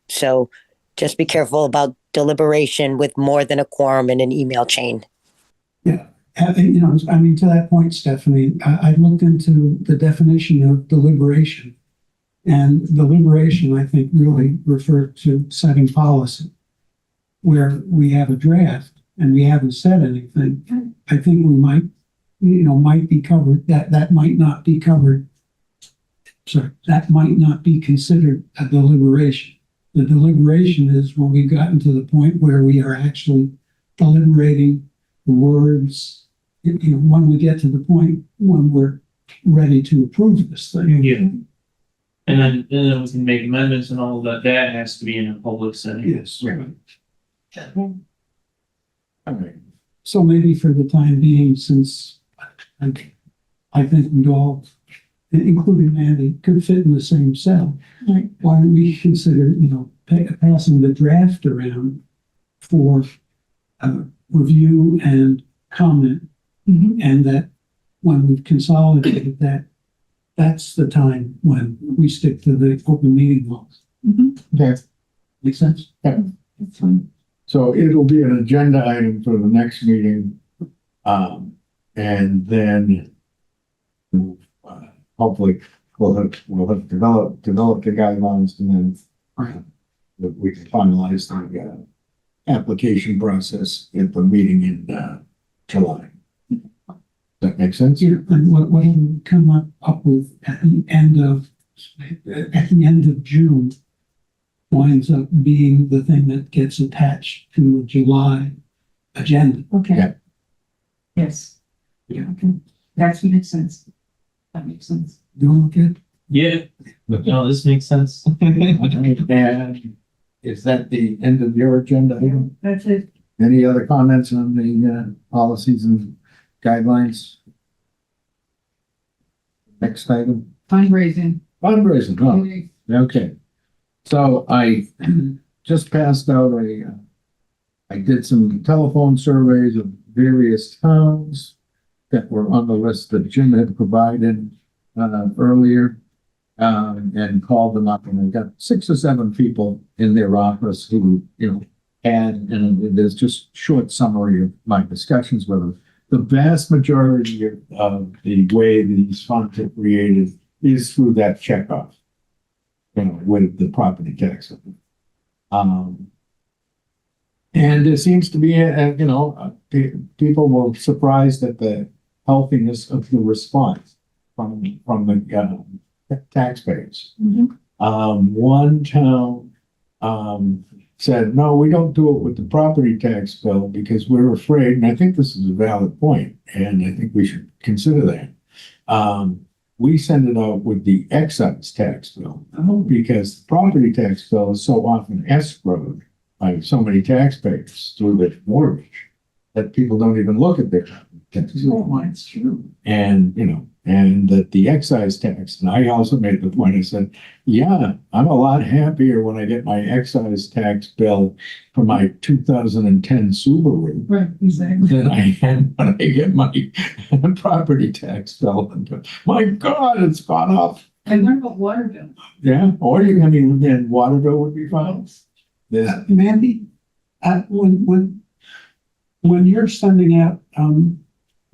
So just be careful about deliberation with more than a quorum in an email chain. Yeah. I mean, to that point, Stephanie, I looked into the definition of deliberation. And deliberation, I think, really referred to setting policy. Where we have a draft and we haven't said anything, I think we might be covered, that might not be covered. Sorry, that might not be considered a deliberation. The deliberation is when we've gotten to the point where we are actually deliberating the words, when we get to the point when we're ready to approve this thing. Yeah. And then we can make amendments and all that. That has to be in a public setting. Yes. Right. All right. So maybe for the time being, since I think we all, including Andy, could fit in the same cell. Right. Why don't we consider, passing the draft around for review and comment, and that when we've consolidated that, that's the time when we stick to the open meeting laws. Okay. Make sense? Yeah. That's fine. So it'll be an agenda item for the next meeting. And then hopefully we'll have developed the guidelines, and then we can finalize the application process at the meeting in July. Does that make sense? Yeah, and whatever we come up with at the end of June winds up being the thing that gets attached to the July agenda. Okay. Yeah. Yes. Yeah, okay. That makes sense. That makes sense. Doing okay? Yeah. No, this makes sense. And is that the end of your agenda item? That's it. Any other comments on the policies and guidelines? Next item, Fundraising. fundraising. Oh, okay. So I just passed out I did some telephone surveys of various towns that were on the list that Jim had provided earlier, and called them up, and I got 6 or 7 people in their office who, and there's just short summary of my discussions with them. The vast majority of the way these funds are created is through that checkoff, with the property tax. And there seems to be, people were surprised at the healthiness of the response from the taxpayers. One town said, no, we don't do it with the property tax bill because we're afraid, and I think this is a valid point, and I think we should consider that. We send it out with the excise tax bill because the property tax bill is so often escrowed by so many taxpayers through the mortgage that people don't even look at their taxes. Oh, it's true. And, and that the excise tax, and I also made the point, I said, yeah, I'm a lot happier when I get my excise tax bill for my 2010 Subaru Right, exactly. than I am when I get my property tax bill. And my God, it's gone up. And what about water bill? Yeah, or then water bill would be fine. There's, Mandy, when you're sending out,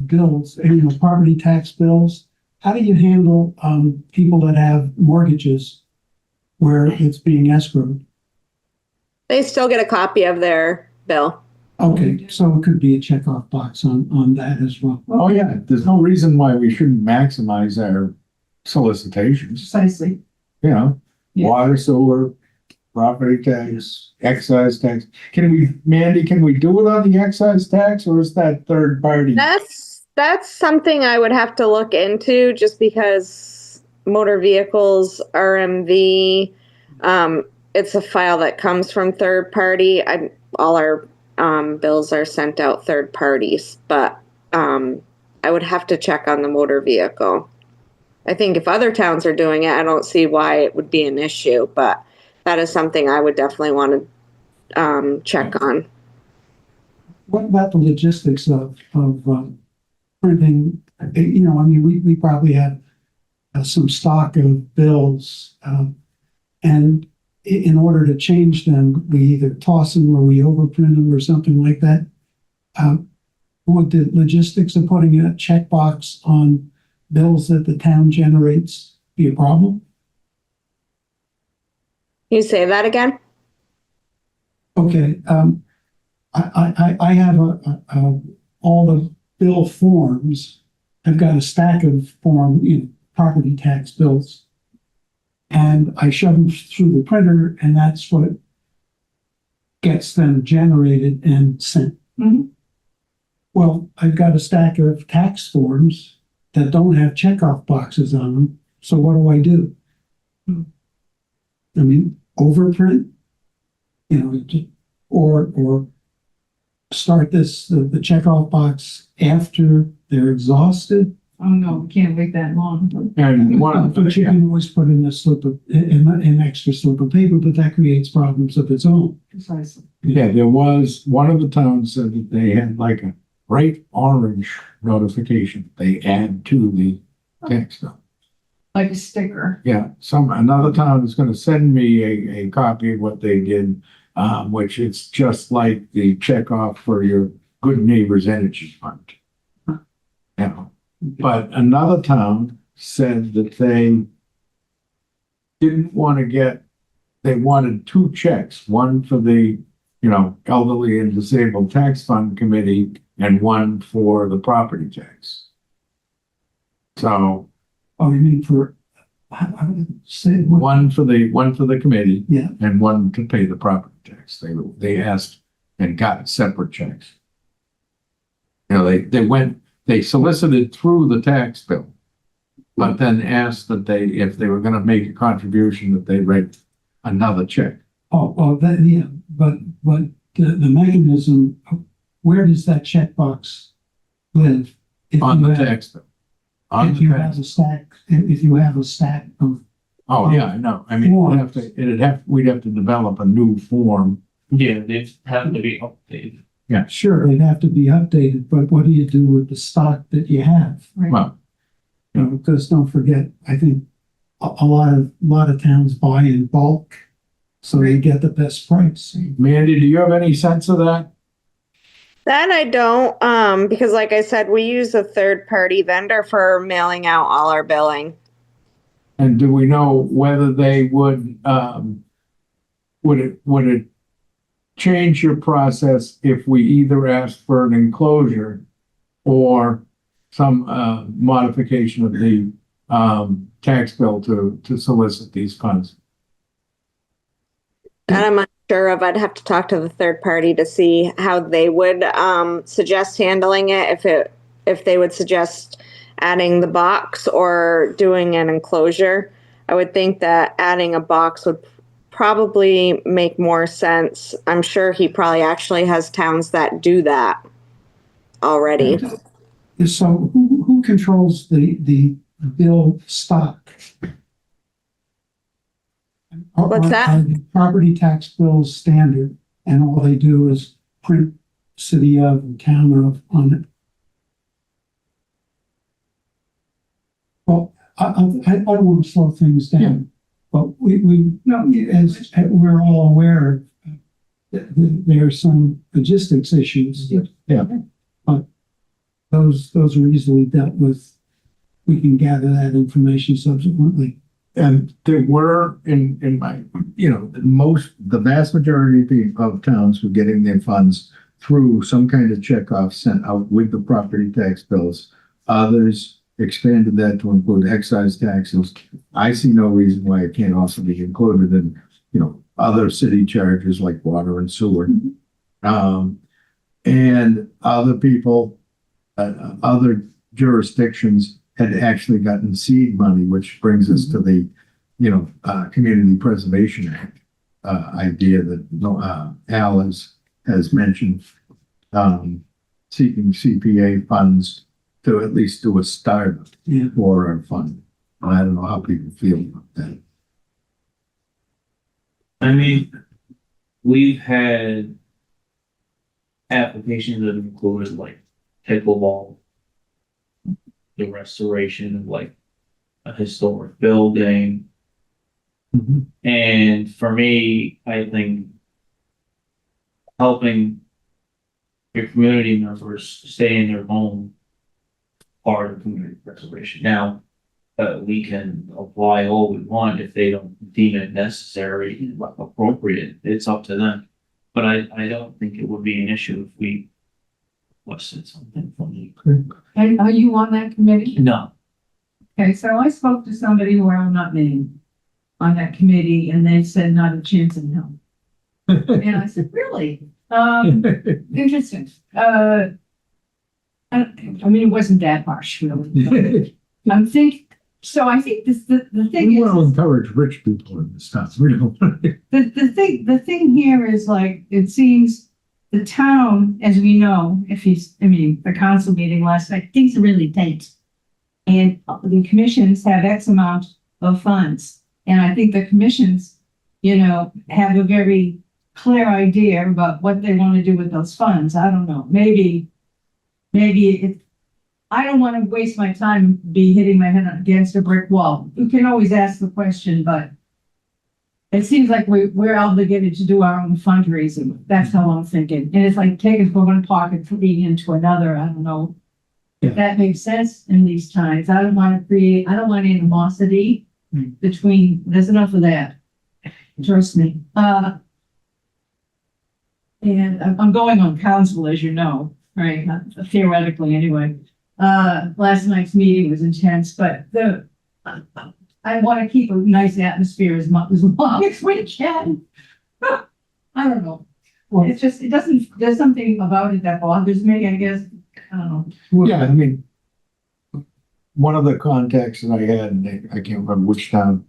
bills, property tax bills, how do you handle, people that have mortgages where it's being escrowed? They still get a copy of their bill. Okay, so it could be a checkoff box on that as well. oh yeah, there's no reason why we shouldn't maximize our solicitations, Precisely. Yeah. water, sewer, property tax, excise tax. Mandy, can we do it on the excise tax or is that third party? That's something I would have to look into just because motor vehicles, RMV, it's a file that comes from third party. All our bills are sent out third parties, but I would have to check on the motor vehicle. I think if other towns are doing it, I don't see why it would be an issue, but that is something I would definitely want to check on. What about the logistics of printing? We probably have some stock of bills, and in order to change them, we either toss them or we overprint them or something like that. Would the logistics of putting a checkbox on bills that the town generates be a problem? Can you say that again? Okay, I have all the bill forms. I've got a stack of property tax bills. And I shove them through the printer and that's what gets them generated and sent. Mhm. Well, I've got a stack of tax forms that don't have checkoff boxes on them. So what do I do? I mean, overprint, or start the checkoff box after they're exhausted. Oh, no, we can't wait that long. And But you can always put in a slip of, an extra slip of paper, but that creates problems of its own. Precisely. yeah, there was, one of the towns said that they had like a bright orange notification they add to the tax bill. Like a sticker. Yeah, another town is gonna send me a copy of what they did, which it's just like the checkoff for your Good Neighbors Energy Fund. But another town said that they didn't want to they wanted two checks, one for the, Elderly and Disabled Tax Fund Committee and one for the property tax. So Oh, you mean I would say, one for the committee. Yeah. And one to pay the property tax. They asked and got separate checks. They solicited through the tax bill, but then asked that if they were gonna make a contribution, that they write another check. but the mechanism, where does that checkbox live? If On you the have- tax bill. On If the you tax. have a stack, if you have a stack of, Oh, yeah, I know. I mean, we'd have to develop a new form. Yeah, they have to be updated. sure, they'd have to be updated, but what do you do with the stock that you have? Right. Well, Because don't forget, I think a lot of towns buy in bulk, so they get the best price. Mandy, do you have any sense of that? That I don't, because like I said, we use a third party vendor for mailing out all our billing. And do we know whether they would it change your process if we either asked for an enclosure or some modification of the tax bill to solicit these funds? That I'm unsure of. I'd have to talk to the third party to see how they would suggest handling it. If they would suggest adding the box or doing an enclosure. I would think that adding a box would probably make more sense. I'm sure he probably actually has towns that do that. already. So who controls the bill stock? What's that? Are the property tax bills standard and all they do is print city of and town of on it? Well, I don't want to slow things down, but we, no, as we're all aware, there are some logistics issues. Yeah. But those are easily dealt with. We can gather that information subsequently. And there were in my, the vast majority of towns were getting their funds through some kind of checkoff sent out with the property tax bills. Others expanded that to include excise taxes. I see no reason why it can't also be included in, other city charges like water and sewer. And other people, other jurisdictions had actually gotten seed money, which brings us to the, Community Preservation Act idea that Al has mentioned, seeking CPA funds to at least do a start for our fund. I don't know how people feel about that. I mean, we've had applications that included like pickleball, the restoration of like a historic building. And for me, I think helping your community members stay in their home part of community preservation. Now, we can apply all we want if they don't deem it necessary, appropriate. It's up to them. But I don't think it would be an issue if we requested something from you. And are you on that committee? No. Okay, so I spoke to somebody who I will not name on that committee, and they said not a chance in hell. And I said, really? Interesting. I mean, it wasn't that harsh, really. I think the thing We want to is, encourage rich people in this town. We don't. the thing here is like, it seems the town, as we know, the council meeting last night, things are really tight. And the commissions have X amount of funds. And I think the commissions, have a very clear idea about what they want to do with those funds. I don't know. Maybe I don't want to waste my time be hitting my head against a brick wall. You can always ask the question, but it seems like we're obligated to do our own fundraising. That's how I'm thinking. And it's like taking from one pocket, putting into another. I don't know if that makes sense in these times. I don't want animosity between, there's enough of that. Trust me. And I'm going on council, as you know, right? Theoretically, anyway. Last night's meeting was intense, but I want to keep a nice atmosphere as long as we can. I don't know. Well, There's something about it that bothers me, I guess. I don't know. Yeah, I mean, one of the contacts that I had, and I can't remember which town,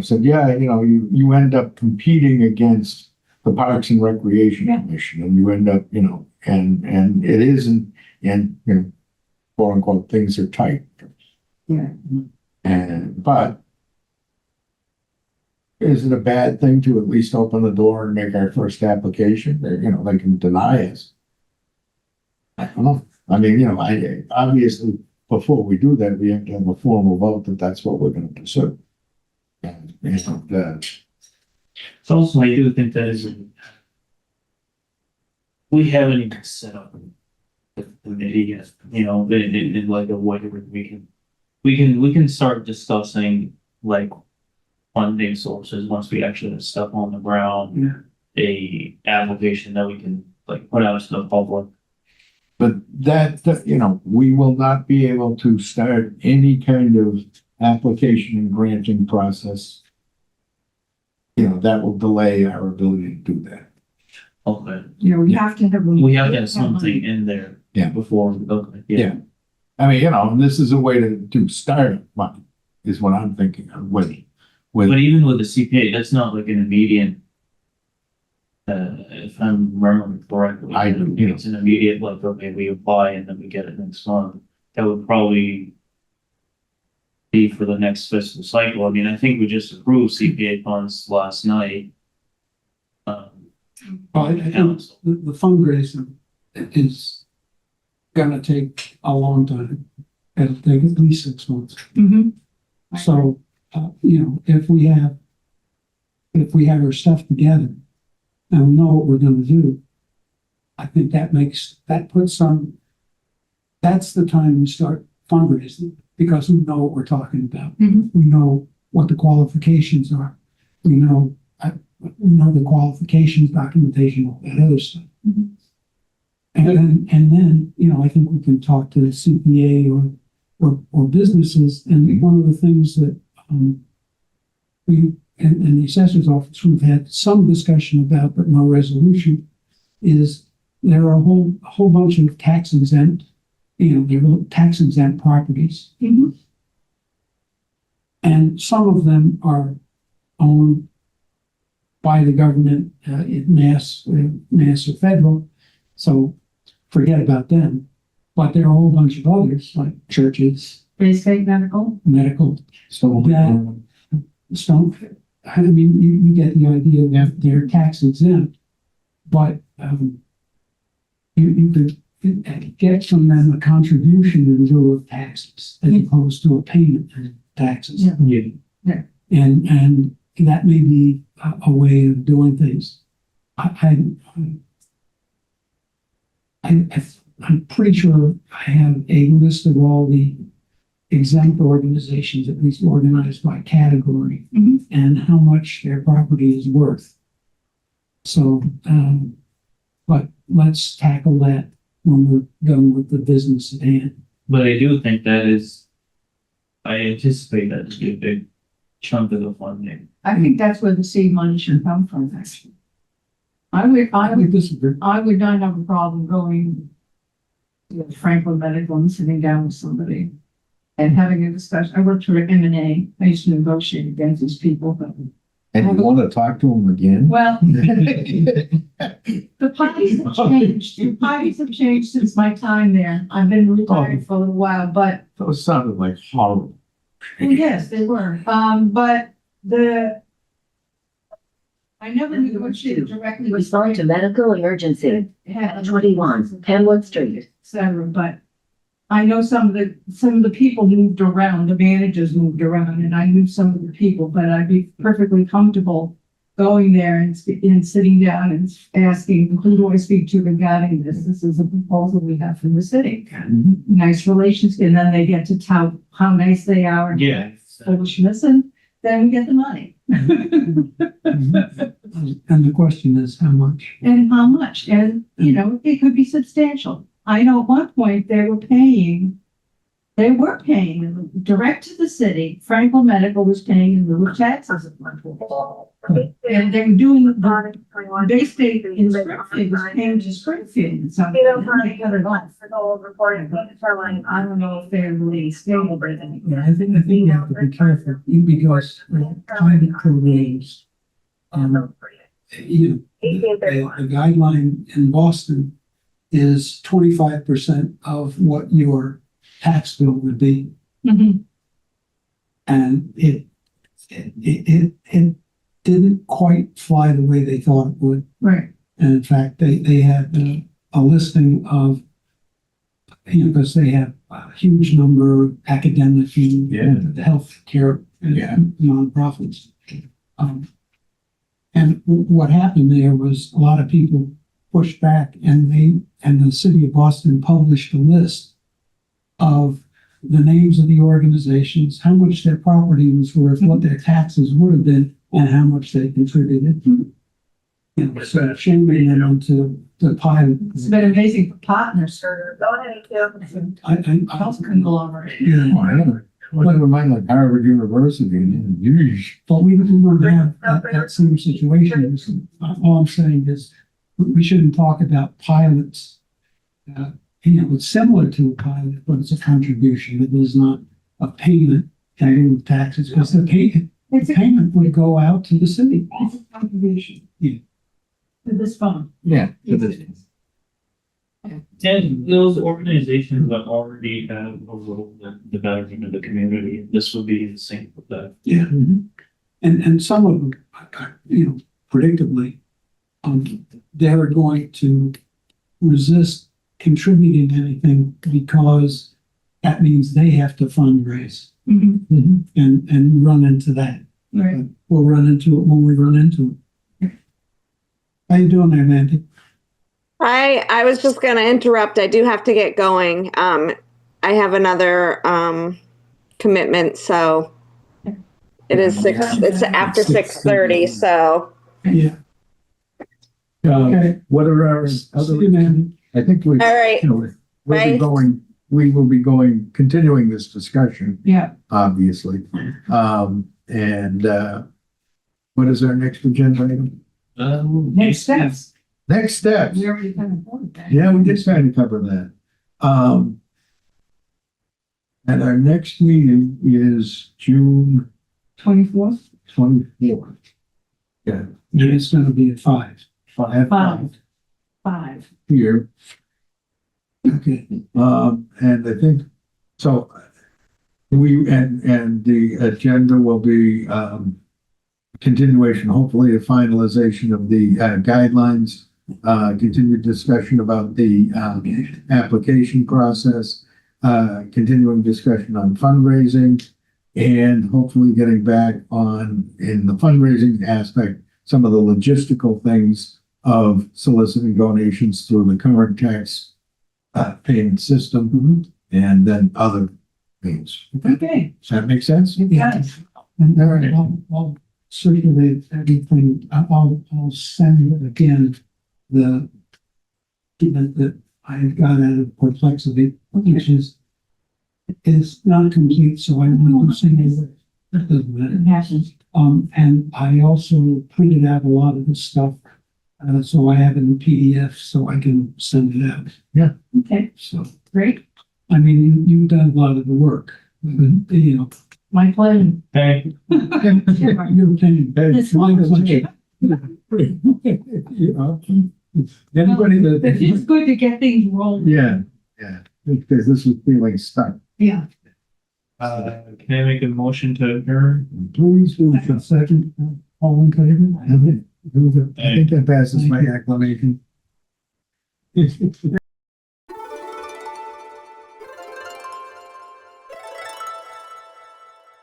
said, you end up competing against the Parks and Recreation Commission, and you end up, and it isn't, and, quote unquote, things are tight. Yeah. But is it a bad thing to at least open the door and make our first application? They can deny us. I don't know. I mean, I obviously, before we do that, we have to have a formal vote that that's what we're going to pursue. So also, I do think that we haven't even set up the committee yet, in like a way where we can start discussing like funding sources once we actually have stuff on the ground, a application that we can like put out to the public. But we will not be able to start any kind of application and granting process. That will delay our ability to do that. Okay. We have to have. We have to have something in there. Yeah. Before, okay, Yeah. I mean, this is a way to start money, is what I'm thinking of with. But even with the CPA, that's not like an immediate if I'm remembering correctly. You know. It's an immediate, like, okay, we apply and then we get it next month. That would probably be for the next fiscal cycle. I mean, I think we just approved CPA funds last night. Well, I think Council. the fundraising is gonna take a long time. It'll take at least 6 months. Mhm. So, if we have our stuff together and we know what we're gonna do, I think that's the time we start fundraising because we know what we're talking about. Mhm. We know what the qualifications are. We know the qualifications, documentation, all that other stuff. Mhm. And then, I think we can talk to the CPA or businesses. And one of the things that, we, and the assessor's office, we've had some discussion about, but no resolution, is there are a whole bunch of tax exempt, there are tax exempt properties. Mhm. And some of them are owned by the government, in mass or federal. So forget about them. But there are a whole bunch of others, like churches, Bay State Medical. medical, So, stone. I mean, you get the idea that they're tax exempt, but, you could get from them a contribution in lieu of taxes as opposed to a payment of taxes. Yeah. Yeah. And that may be a way of doing things. I'm pretty sure I have a list of all the exempt organizations, at least organized by category, Mhm. and how much their property is worth. So, but let's tackle that when we're done with the business at hand. But I do think I anticipate that to be a big chunk of the funding. I think that's where the seed money should come from, actually. I I would disagree. not have a problem going to Franklin Medical and sitting down with somebody and having a discussion. I worked for M&A. I used to negotiate against these people, but, and you want to talk to them again? well, the parties have changed. The parties have changed since my time there. I've been retired for a little while, but Those sounded like horrible. well, yes, they were. But I never negotiated directly with. Respond to medical emergency. Had 21 Kenwood Street. et cetera, but I know some of the people moved around, the managers moved around, and I knew some of the people, but I'd be perfectly comfortable going there and sitting down and asking, who do I speak to regarding this? This is a proposal we have from the city. Nice relations, and then they get to tell how nice they are. And Yeah. foolishness, and then we get the money. And the question is how much? And how much? And, it could be substantial. I know at one point they were paying direct to the city. Franklin Medical was paying in lieu of taxes at one point. And they were doing, Bay State in Springfield was paying to Springfield. And so they cut it off. I don't know if they're really stable, but Yeah, I think you have to be careful because climate programs, the guideline in Boston is 25% of what your tax bill would be. Mhm. And it didn't quite fly the way they thought it would. Right. And in fact, they had a listing of, because they have a huge number of academic and healthcare Yeah. nonprofits. And what happened there was a lot of people pushed back, and the city of Boston published a list of the names of the organizations, how much their property was worth, what their taxes would have been, and how much they contributed. So shaming them into the pile. It's been amazing for partners. I Health conglomerate. What remind like Harvard University and yeesh. But we don't have that same situation. All I'm saying is we shouldn't talk about pilots. It's similar to a pilot, but it's a contribution. It is not a payment in lieu of taxes, because the It's a payment would go out to the city. contribution. This phone. Yeah. And those organizations that already have a role in the betterment of the community, this would be the same with that. Yeah. And some of them, you know, predictably, they're going to resist contributing anything because that means they have to fundraise Mhm. and run into that. Right. We'll run into it when we run into it. How you doing there, Mandy? I was just gonna interrupt. I do have to get going. I have another commitment, so it's after 6:30, so Yeah. Okay. What are our See other, you, Mandy. I think we, all right. you know, Bye. we will be continuing this discussion, Yeah. obviously. And, what is our next agenda item? Next steps. Next steps. We already kind of covered that. Yeah, we did kind of cover that. And our next meeting is June 24th? 24th. Yeah, Yeah, it's gonna be at 5. Five. here. Okay. And I think, so and the agenda will be, continuation, hopefully a finalization of the, guidelines, continued discussion about the, application process, continuing discussion on fundraising, and hopefully getting back on, in the fundraising aspect, some of the logistical things of soliciting donations through the current tax payment system, and then other means. Okay. Does that make sense? Yeah. And I'll circulate everything. I'll send again the document that I got out of Perplexity, which is not complete, so I want to send it. That doesn't matter. It happens. And I also printed out a lot of the stuff, so I have it in PDF, so I can send it out. Okay, So, great. I mean, you've done a lot of the work, you know. My pleasure. Hey, You're paying. It's My my pleasure. You know, anybody But it's that, good to get things rolling. yeah, because this is feeling stuck. Yeah. can I make a motion to adjourn? Please do a second, all in favor? I think that passes my acclamation.